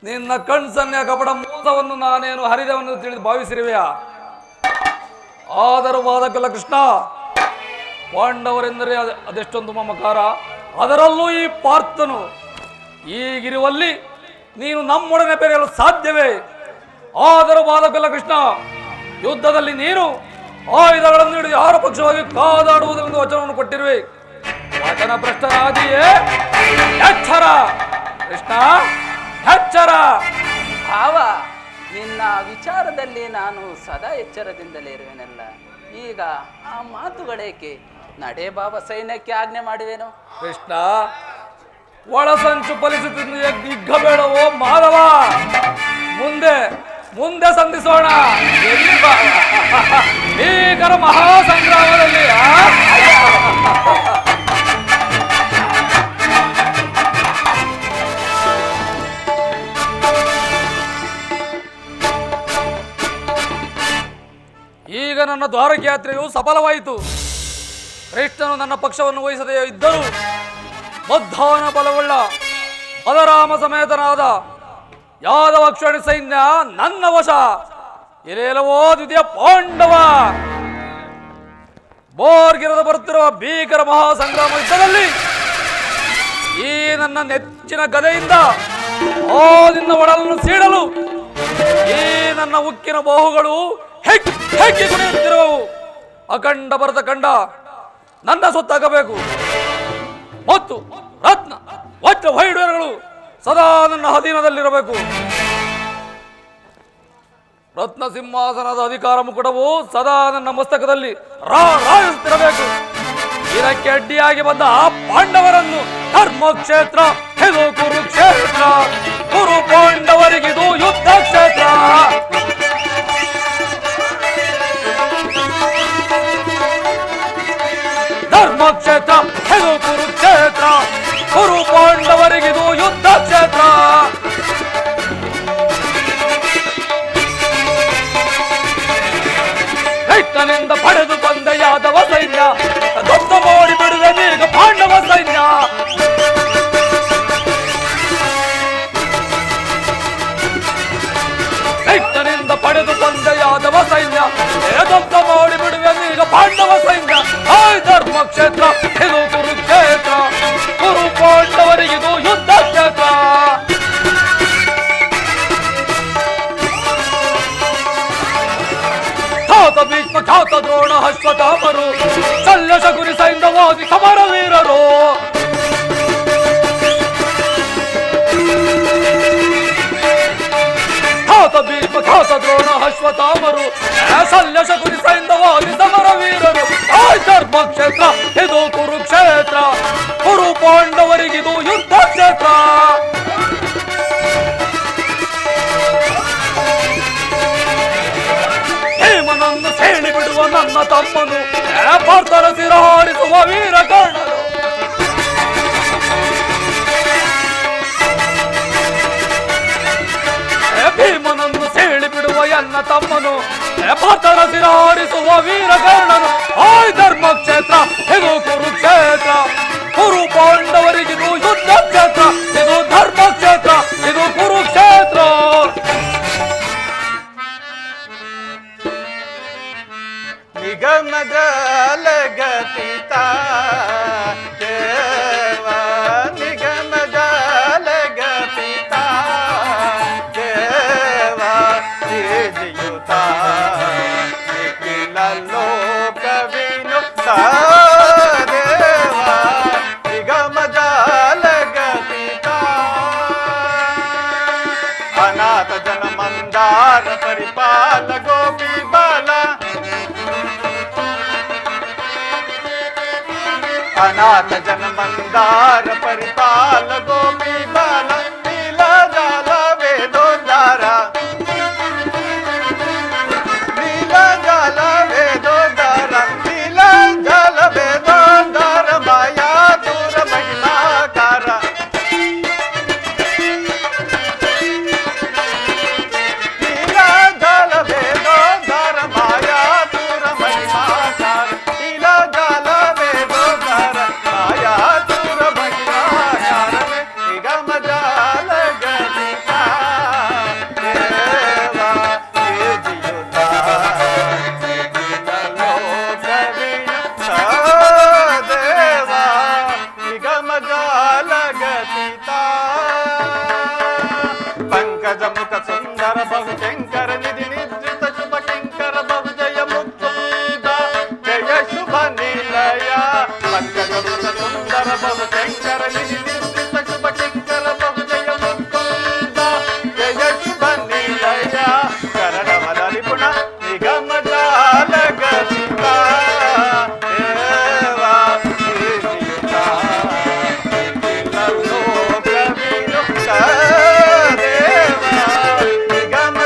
ನಿನ್ನ ಕಣ್ಸನ್ಯ ಕಪಟ ಮೋಸವನ್ನು ನಾನೇನು ಹರಿದವನ್ನು ತಿಳಿದು ಭಾವಿಸಿರುವೆಯಾ? ಆದರೂ ವಾದಕಲ್ಲ ಕೃಷ್ಣ, ಪಾಂಡವರೆಂದರೆ ಅದೆಷ್ಟೊಂದು ಮಮಕಾರ, ಅದರಲ್ಲೂ ಈ ಪಾರ್ಥನು. ಈಗಿರುವಲ್ಲಿ ನೀನು ನಮ್ಮೊಡನೆ ಬೆರೆಯಲು ಸಾಧ್ಯವೇ? ಆದರೂ ವಾದಕಲ್ಲ ಕೃಷ್ಣ, ಯುದ್ಧದಲ್ಲಿ ನೀನು ಆಯುಧಗಳನ್ನು ಹಿಡಿದು ಯಾರ ಪಕ್ಷವಾಗಿ ಕಾದಾಡುವುದರಿಂದ ವಚನವನ್ನು ಕೊಟ್ಟಿರುವೆ. ವಚನ ಭ್ರಷ್ಟನಾದಿಯೇ, ಎಚ್ಚರ ಕೃಷ್ಣ, ಎಚ್ಚರ. ಭಾವ, ನಿನ್ನ ವಿಚಾರದಲ್ಲಿ ನಾನು ಸದಾ ಎಚ್ಚರದಿಂದಲೇ ಇರುವೆನಲ್ಲ. ಈಗ ಆ ಮಾತುಗಳೇಕೆ? ನಡೆ ಭಾವ, ಸೈನ್ಯಕ್ಕೆ ಆಜ್ಞೆ ಮಾಡುವೆನು. ಕೃಷ್ಣ, ಒಳಸಂಚು ಫಲಿಸುತ್ತಿದ್ದು ದಿಗ್ಗಬೇಡವೋ ಮಾಧವ. ಮುಂದೆ ಮುಂದೆ ಸಂಧಿಸೋಣ. ಭೀಕರ ಮಹಾಸಂಗ್ರಾಮದಲ್ಲಿ ಈಗ ನನ್ನ ದ್ವಾರಕ ಯಾತ್ರೆಯು ಸಫಲವಾಯಿತು. ಕೃಷ್ಣನು ನನ್ನ ಪಕ್ಷವನ್ನು ವಹಿಸದೇ ಇದ್ದರೂ ಮಧ್ಯಾಹ್ನ ಬಲವುಳ್ಳ ಬಲರಾಮ ಸಮೇತನಾದ ಯಾದವ ಅಕ್ಷಣಿ ಸೈನ್ಯ ನನ್ನ ವಶ. ಇಲ್ಲೆಲ್ಲವೋ ದ್ವಿತೀಯ ಪಾಂಡವ ಬೋರ್ಗಿರದ ಬರುತ್ತಿರುವ ಭೀಕರ ಮಹಾಸಂಗ್ರಾಮ ಯುದ್ಧದಲ್ಲಿ ಈ ನನ್ನ ನೆಚ್ಚಿನ ಗದೆಯಿಂದ ಓದಿನ ಒಡಲನ್ನು ಸೀಳಲು ಈ ನನ್ನ ಉಕ್ಕಿನ ಬಾಹುಗಳು ಹೆಕ್ಕಿ ಕುಣಿಯುತ್ತಿರುವವು. ಅಖಂಡ ಭರತ ಕಂಡ ನನ್ನ ಸೊತ್ತಾಗಬೇಕು ಮತ್ತು ರತ್ನ ವಜ್ರ ವೈಡೂರ್ಯಗಳು ಸದಾ ನನ್ನ ಅಧೀನದಲ್ಲಿರಬೇಕು. ರತ್ನ ಸಿಂಹಾಸನದ ಅಧಿಕಾರ ಮುಕುಟವು ಸದಾ ನನ್ನ ಮಸ್ತಕದಲ್ಲಿ ರಾಯಿಸುತ್ತಿರಬೇಕು. ಇದಕ್ಕೆ ಅಡ್ಡಿಯಾಗಿ ಬಂದ ಆ ಪಾಂಡವರನ್ನು ಧರ್ಮಕ್ಷೇತ್ರ ಇದು ಕುರುಕ್ಷೇತ್ರ, ಕುರು ಪಾಂಡವರಿಗಿದು ಯುದ್ಧ ಕ್ಷೇತ್ರ. ಧರ್ಮಕ್ಷೇತ್ರ ಇದು ಕುರುಕ್ಷೇತ್ರ, ಕುರು ಪಾಂಡವರಿಗಿದು ಯುದ್ಧ ಕ್ಷೇತ್ರ. ಕೃಷ್ಣನಿಂದ ಪಡೆದು ಬಂದ ಯಾದವ ಸೈನ್ಯ ದೊಡ್ಡ ಮಾಡಿ ಬಿಡುವೆ ನೀಗ ಪಾಂಡವ ಸೈನ್ಯ. ಕೃಷ್ಣನಿಂದ ಪಡೆದು ಬಂದ ಯಾದವ ಸೈನ್ಯ ದೊಡ್ಡ ಮಾಡಿ ಬಿಡುವೆ ನೀಗ ಪಾಂಡವ ಸೈನ್ಯ. ಆಯ್ ಧರ್ಮಕ್ಷೇತ್ರ ಇದು ಕುರುಕ್ಷೇತ್ರ, ಕುರು ಪಾಂಡವರಿಗಿದು ಯುದ್ಧ ಕ್ಷೇತ್ರ. ಖ್ಯಾತ ಭೀಷ್ಮ ಖ್ಯಾತ ದ್ರೋಣ ಅಶ್ವತ್ಥಾಮರು ಶಲ್ಯ ಶಕುನಿ ಸೈಂಧವಾದಿ ಸಮರ ವೀರರು. ಖ್ಯಾತ ಭೀಷ್ಮ ಖ್ಯಾತ ದ್ರೋಣ ಅಶ್ವತ್ಥಾಮರು ಶಲ್ಯ ಶಕುನಿ ಸೈಂಧವಾದಿ ಸಮರ ವೀರರು. ಆಯ್ ಧರ್ಮಕ್ಷೇತ್ರ ಇದು ಕುರುಕ್ಷೇತ್ರ, ಕುರು ಪಾಂಡವರಿಗಿದು ಯುದ್ಧ ಕ್ಷೇತ್ರ. ಹೇಮನನ್ನು ಸೇಣಿ ಬಿಡುವ ನನ್ನ ತಮ್ಮನು ಪಾರ್ಥರ ಸಿರಹಾರಿಸುವ ವೀರ ಕರ್ಣನು. ಭೀಮನನ್ನು ಸೇಳಿ ಬಿಡುವ ಎನ್ನ ತಮ್ಮನು ಪಾರ್ಥರ ಸಿರಹಾರಿಸುವ ವೀರ ಕರ್ಣನು. ಆಯ್ ಧರ್ಮಕ್ಷೇತ್ರ ಇದು ಕುರುಕ್ಷೇತ್ರ, ಕುರು ಪಾಂಡವರಿಗಿದು ಯುದ್ಧ ಕ್ಷೇತ್ರ. ಇದು ಧರ್ಮಕ್ಷೇತ್ರ, ಇದು ಕುರುಕ್ಷೇತ್ರ. ನಿಗಮಜಾಲಗತಿತಾ ದೇವ ನಿಗಮಜಾಲಗತಿತಾ ದೇವ ಶ್ರೀಯುತ ನಿಖಿಲ ಲೋಕವಿನುತ ದೇವ ನಿಗಮಜಾಲಗತಿತಾ ಅನಾಥ ಜನ ಮಂದಾರ ಪರಿಪಾಲ ಗೋಪಿ ಬಾಲ ಅನಾಥ ಜನ ಮಂದಾರ ಪರಿಪಾಲ ಗೋಪಿ ಬಾಲ ನೀಲ ಜಾಲ ವೇದೋದ್ಧಾರ ನೀಲ ಜಾಲ ವೇದೋದ್ಧಾರ ನೀಲ ಜಾಲ ವೇದೋದ್ಧಾರ ಮಾಯಾ ದೂರ ಮಹಿಮಾಕಾರ ನೀಲ ಜಾಲ ವೇದೋದ್ಧಾರ ಮಾಯಾ ದೂರ ಮಹಿಮಾಕಾರ ನೀಲ ಜಾಲ पंकजमुख सुंदर बहुशंकर निधि निद्रित शुभ किंकर बहुजय मुकुंद जय शुभ निलया पंकजमुख सुंदर बहुशंकर निधि निद्रित शुभ किंकर बहुजय मुकुंद जय शुभ निलया करणवल रिपुण निगम जालगतिता देवा श्रीयुता लोक विनुता देवा निगम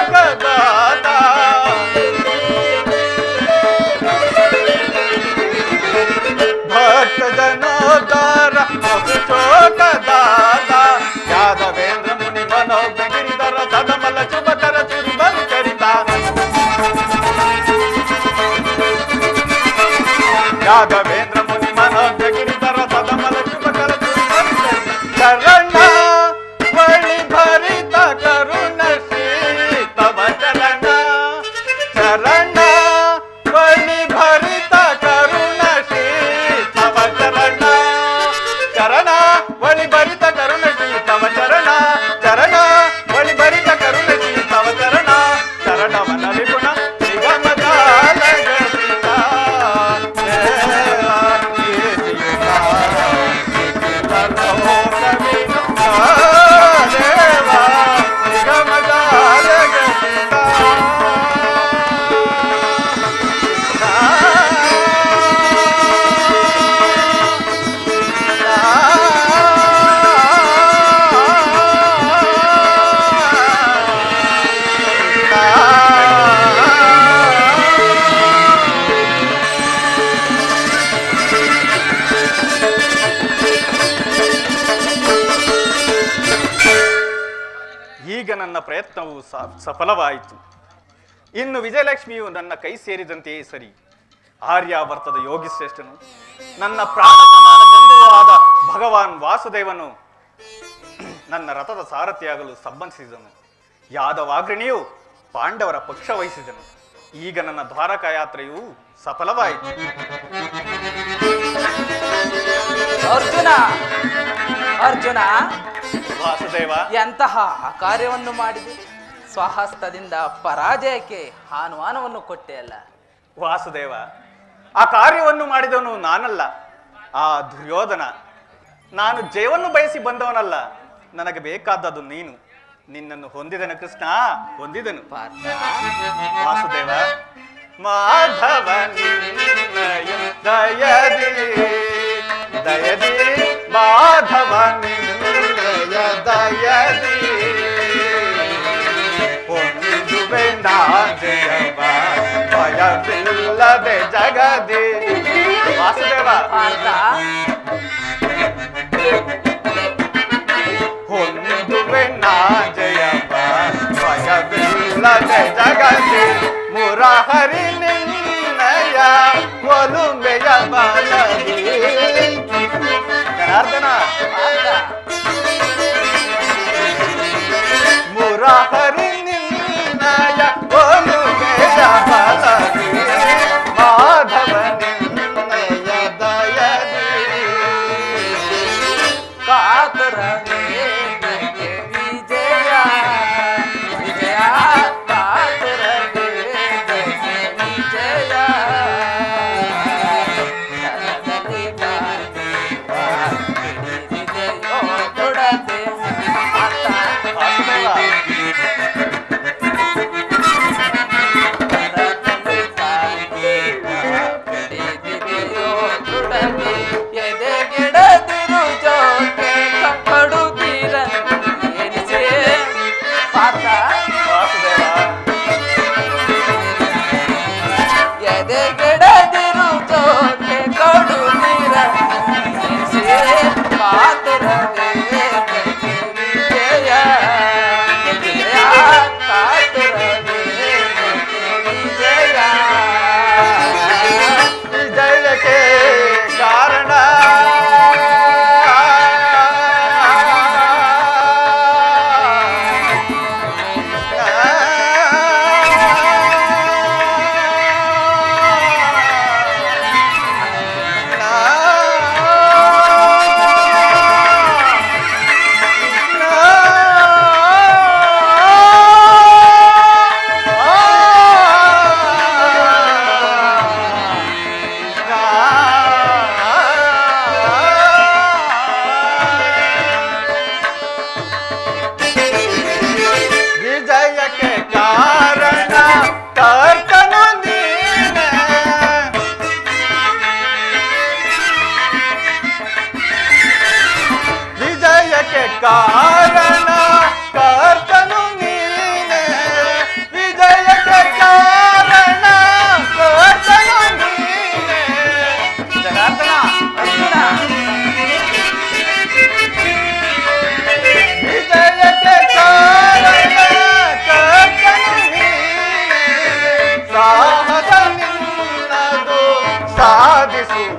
ಶೋಕದಾತ ಭಕ್ತ ಜನೋದಾರ ಬಹು ಶೋಕದಾತ ಯಾದವೇಂದ್ರ ಮುನಿ ಮನೋಜ್ಞ ಗಿರಿಧರ ಸದಮಲ ಶುಭಕರ ತಿರುಮಲ ಚರಿತ ಯಾದವೇಂದ್ರ ಮುನಿ ಮನೋಜ್ಞ ಗಿರಿಧರ ಸದಮಲ ಶುಭಕರ ತಿರುಮಲ ಚರಣ ಬಳಿ ಭರಿತ ಕರುಣ ಶ್ರೀ ತವ ಚರಣ ಚರಣ ಬಳಿ ಭರಿತ ಕರುಣ ಶ್ರೀ ತವ ಚರಣ ಚರಣ ಬಳಿ ಭರಿತ ಕರುಣ ಶ್ರೀ ತವ ಚರಣ ಚರಣ ಬಳಿ ಭರಿತ ಕರುಣ ಶ್ರೀ ತವ ಚರಣ ಚರಣವನ ವಿಪುಣ ನಿಗಮದ ಈಗ ನನ್ನ ಪ್ರಯತ್ನವು ಸಫಲವಾಯಿತು. ಇನ್ನು ವಿಜಯಲಕ್ಷ್ಮಿಯು ನನ್ನ ಕೈ ಸೇರಿದಂತೆಯೇ ಸರಿ. ಆರ್ಯಾವರ್ತದ ಯೋಗಿ ಶ್ರೇಷ್ಠನು, ನನ್ನ ಪ್ರಾಣ ಸಮಾನ ಬಂಧುವಾದ ಭಗವಾನ್ ವಾಸುದೇವನು ನನ್ನ ರಥದ ಸಾರಥಿಯಾಗಲು ಸಂಬಂಧಿಸಿದನು. ಯಾದವಾಗ್ರಣಿಯು ಪಾಂಡವರ ಪಕ್ಷ ವಹಿಸಿದನು. ಈಗ ನನ್ನ ದ್ವಾರಕಾ ಯಾತ್ರೆಯು ಸಫಲವಾಯಿತು. ಅರ್ಜುನ ಅರ್ಜುನ ವಾಸುದೇವ, ಎಂತಹ ಕಾರ್ಯವನ್ನು ಮಾಡಿದೆ. ಸ್ವಹಸ್ತದಿಂದ ಪರಾಜಯಕ್ಕೆ ಆಹ್ವಾನವನ್ನು ಕೊಟ್ಟೆ ಅಲ್ಲ. ವಾಸುದೇವ, ಆ ಕಾರ್ಯವನ್ನು ಮಾಡಿದವನು ನಾನಲ್ಲ, ಆ ದುರ್ಯೋಧನ. ನಾನು ಜಯವನ್ನು ಬಯಸಿ ಬಂದವನಲ್ಲ. ನನಗೆ ಬೇಕಾದದ್ದು ನೀನು. ನಿನ್ನನ್ನು ಹೊಂದಿದನು ಕೃಷ್ಣ, ಹೊಂದಿದನು. ವಾಸುದೇವ, ಮಾಧವ ನಿನ್ನಯ ದಯದಿ ದಯದಿ ಮಾಧವ ನಿನ್ನಯ ದಯದಿ ಹೊಂದುವೆ ಜಯವ ಭಯವಿಲ್ಲದೆ ಜಗದಿ. ವಾಸುದೇವ, ಹೊಂದುವೆ ಜಯವ ಭಯವಿಲ್ಲದೆ ಜಗದಿ ಮುರಹರಿ ನಿನ್ನಯ ಒಲುಮೆಯ ಬಾಲದಿ. ಜನಾರ್ದನ, ಮುರಹರಿ ನಿನ್ನಯ ಒಲುಮೆಯ ಬಾಲದಿ ಮಾಧವ ನಿನ್ನಯ ದಯದಿ ಕಾತುರ ವಿಜಯ ವಿಜಯ ಕಾತುರ ವಿಜಯ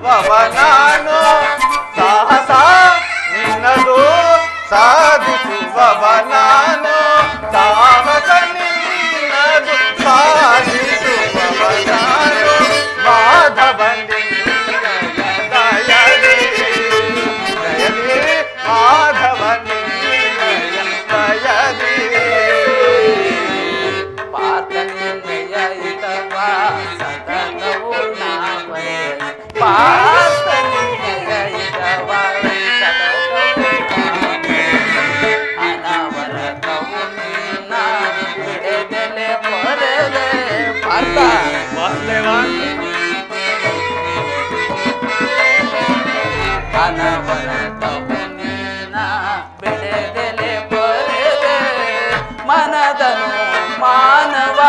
ನಾನು ಸಾಹಸ ನಿನ್ನದು ಸಾಧಿಸುವವ ನಾನು ಸಾಹಸ ನಿನ್ನದು ಸಾಧಿಸುವವ ನಾನು ಮಾಧವ ದಯದಿ ಮಾಧವ ದಯದಿ ಬಿಡದೆಲೆ ಬರೆದೆ ಮನದನು ಮಾನವ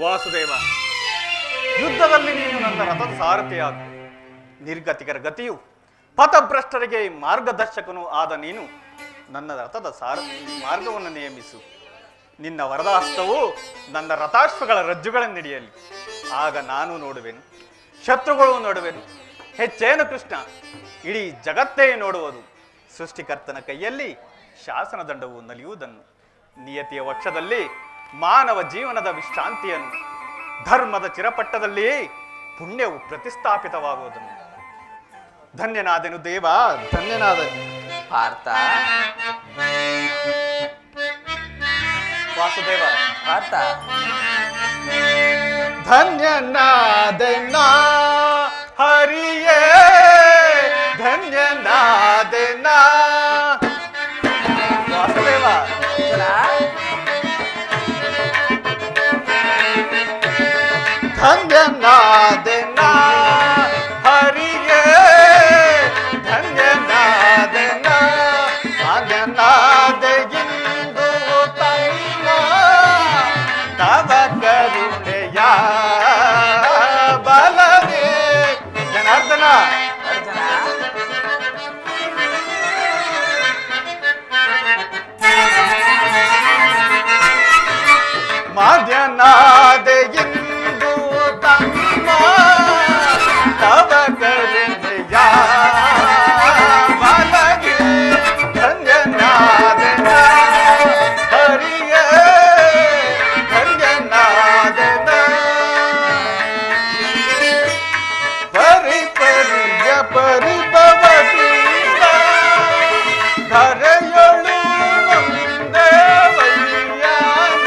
ವಾಸುದೇವ, ಯುದ್ಧದಲ್ಲಿ ನೀನು ನನ್ನ ರಥದ ಸಾರಥಿಯಾಗು. ನಿರ್ಗತಿಕರ ಗತಿಯು ಪಥಭ್ರಷ್ಟರಿಗೆ ಮಾರ್ಗದರ್ಶಕನು ಆದ ನೀನು ನನ್ನ ರಥದ ಮಾರ್ಗವನ್ನು ನಿಯಮಿಸು. ನಿನ್ನ ವರದ ಹಸ್ತವು ನನ್ನ ರಥಾಶ್ವಗಳ ರಜ್ಜುಗಳನ್ನು ಹಿಡಿಯಲಿ. ಆಗ ನಾನು ನೋಡುವೆನು, ಶತ್ರುಗಳು ನೋಡುವೆನು. ಹೆಚ್ಚೇನು ಕೃಷ್ಣ, ಇಡೀ ಜಗತ್ತೇ ನೋಡುವುದು ಸೃಷ್ಟಿಕರ್ತನ ಕೈಯಲ್ಲಿ ಶಾಸನ ದಂಡವು ನಲಿಯುವುದನ್ನು. ನಿಯತಿಯ ವಕ್ಷದಲ್ಲಿ ಮಾನವ ಜೀವನದ ವಿಶ್ರಾಂತಿಯನ್ನು, ಧರ್ಮದ ಚಿರಪಟ್ಟದಲ್ಲಿ ಪುಣ್ಯವು ಪ್ರತಿಷ್ಠಾಪಿತವಾಗುವುದನ್ನು. ಧನ್ಯನಾದೆನು ದೇವ, ಧನ್ಯನಾದನು. ಪಾರ್ಥ, ವಾಸುದೇವ, ಪಾರ್ಥ, ಧನ್ಯನಾದೆನ ಹರಿಯೇ, ಧನ್ಯನಾದೆನ ವಾಸುದೇವ. ಧನ್ಯನಾದೆನ ಹರಿಯೇ, ಧನ್ಯನಾದೆನ ಧನ್ಯನಾದೆಯಿಂದು ತನ್ನ ತವ ಕರುಣೆಯ ಬಲವೇ. ಜನಾರ್ದನ, ಮಾಧ್ಯನಾದೆಯಿಂದು ತಮ್ಮ ತವ ಕರುಣೆಯ ಬಲವೇ. ಧನ್ಯನಾದೆನ ಹರಿಯೇ, ಧನ್ಯನಾದೆನ ಪರಿಪರಿಯ ಪರಿಭವದಿಂದ ಧರೆಯೊಳು ಒಂದೇ ವೈಯಾನ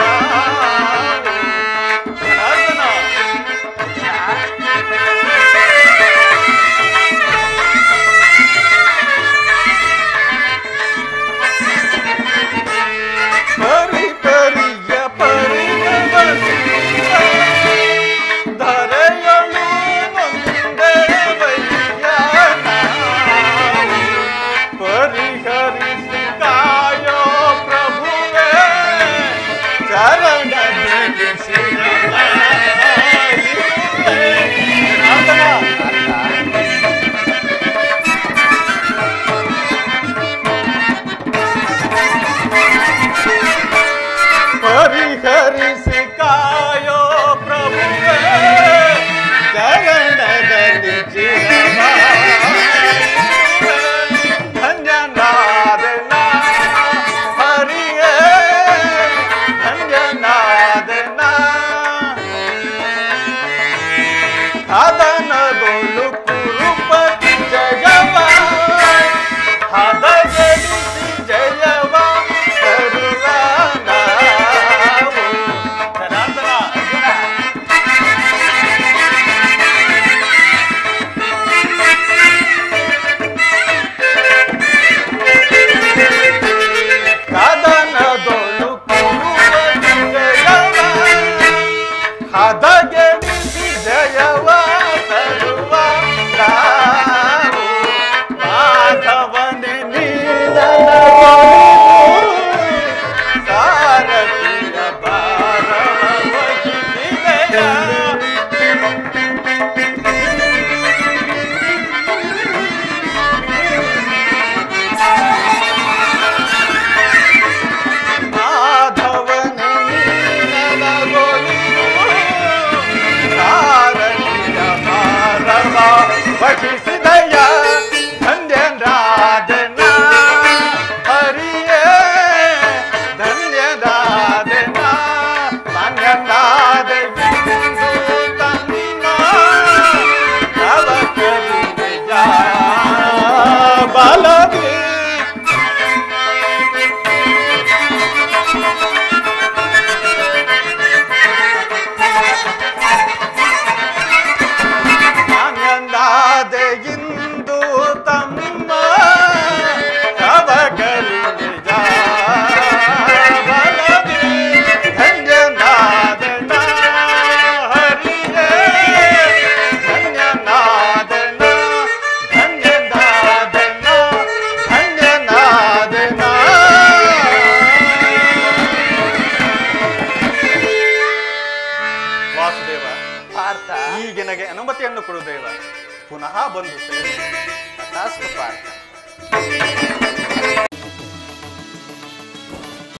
ಅನುಮತಿಯನ್ನು ಕೊಡು ದೇವ. ಪುನಃ ಬಂದು ಸೇರು. ತಥಾಸ್ತು ಪಾರ್ಥ.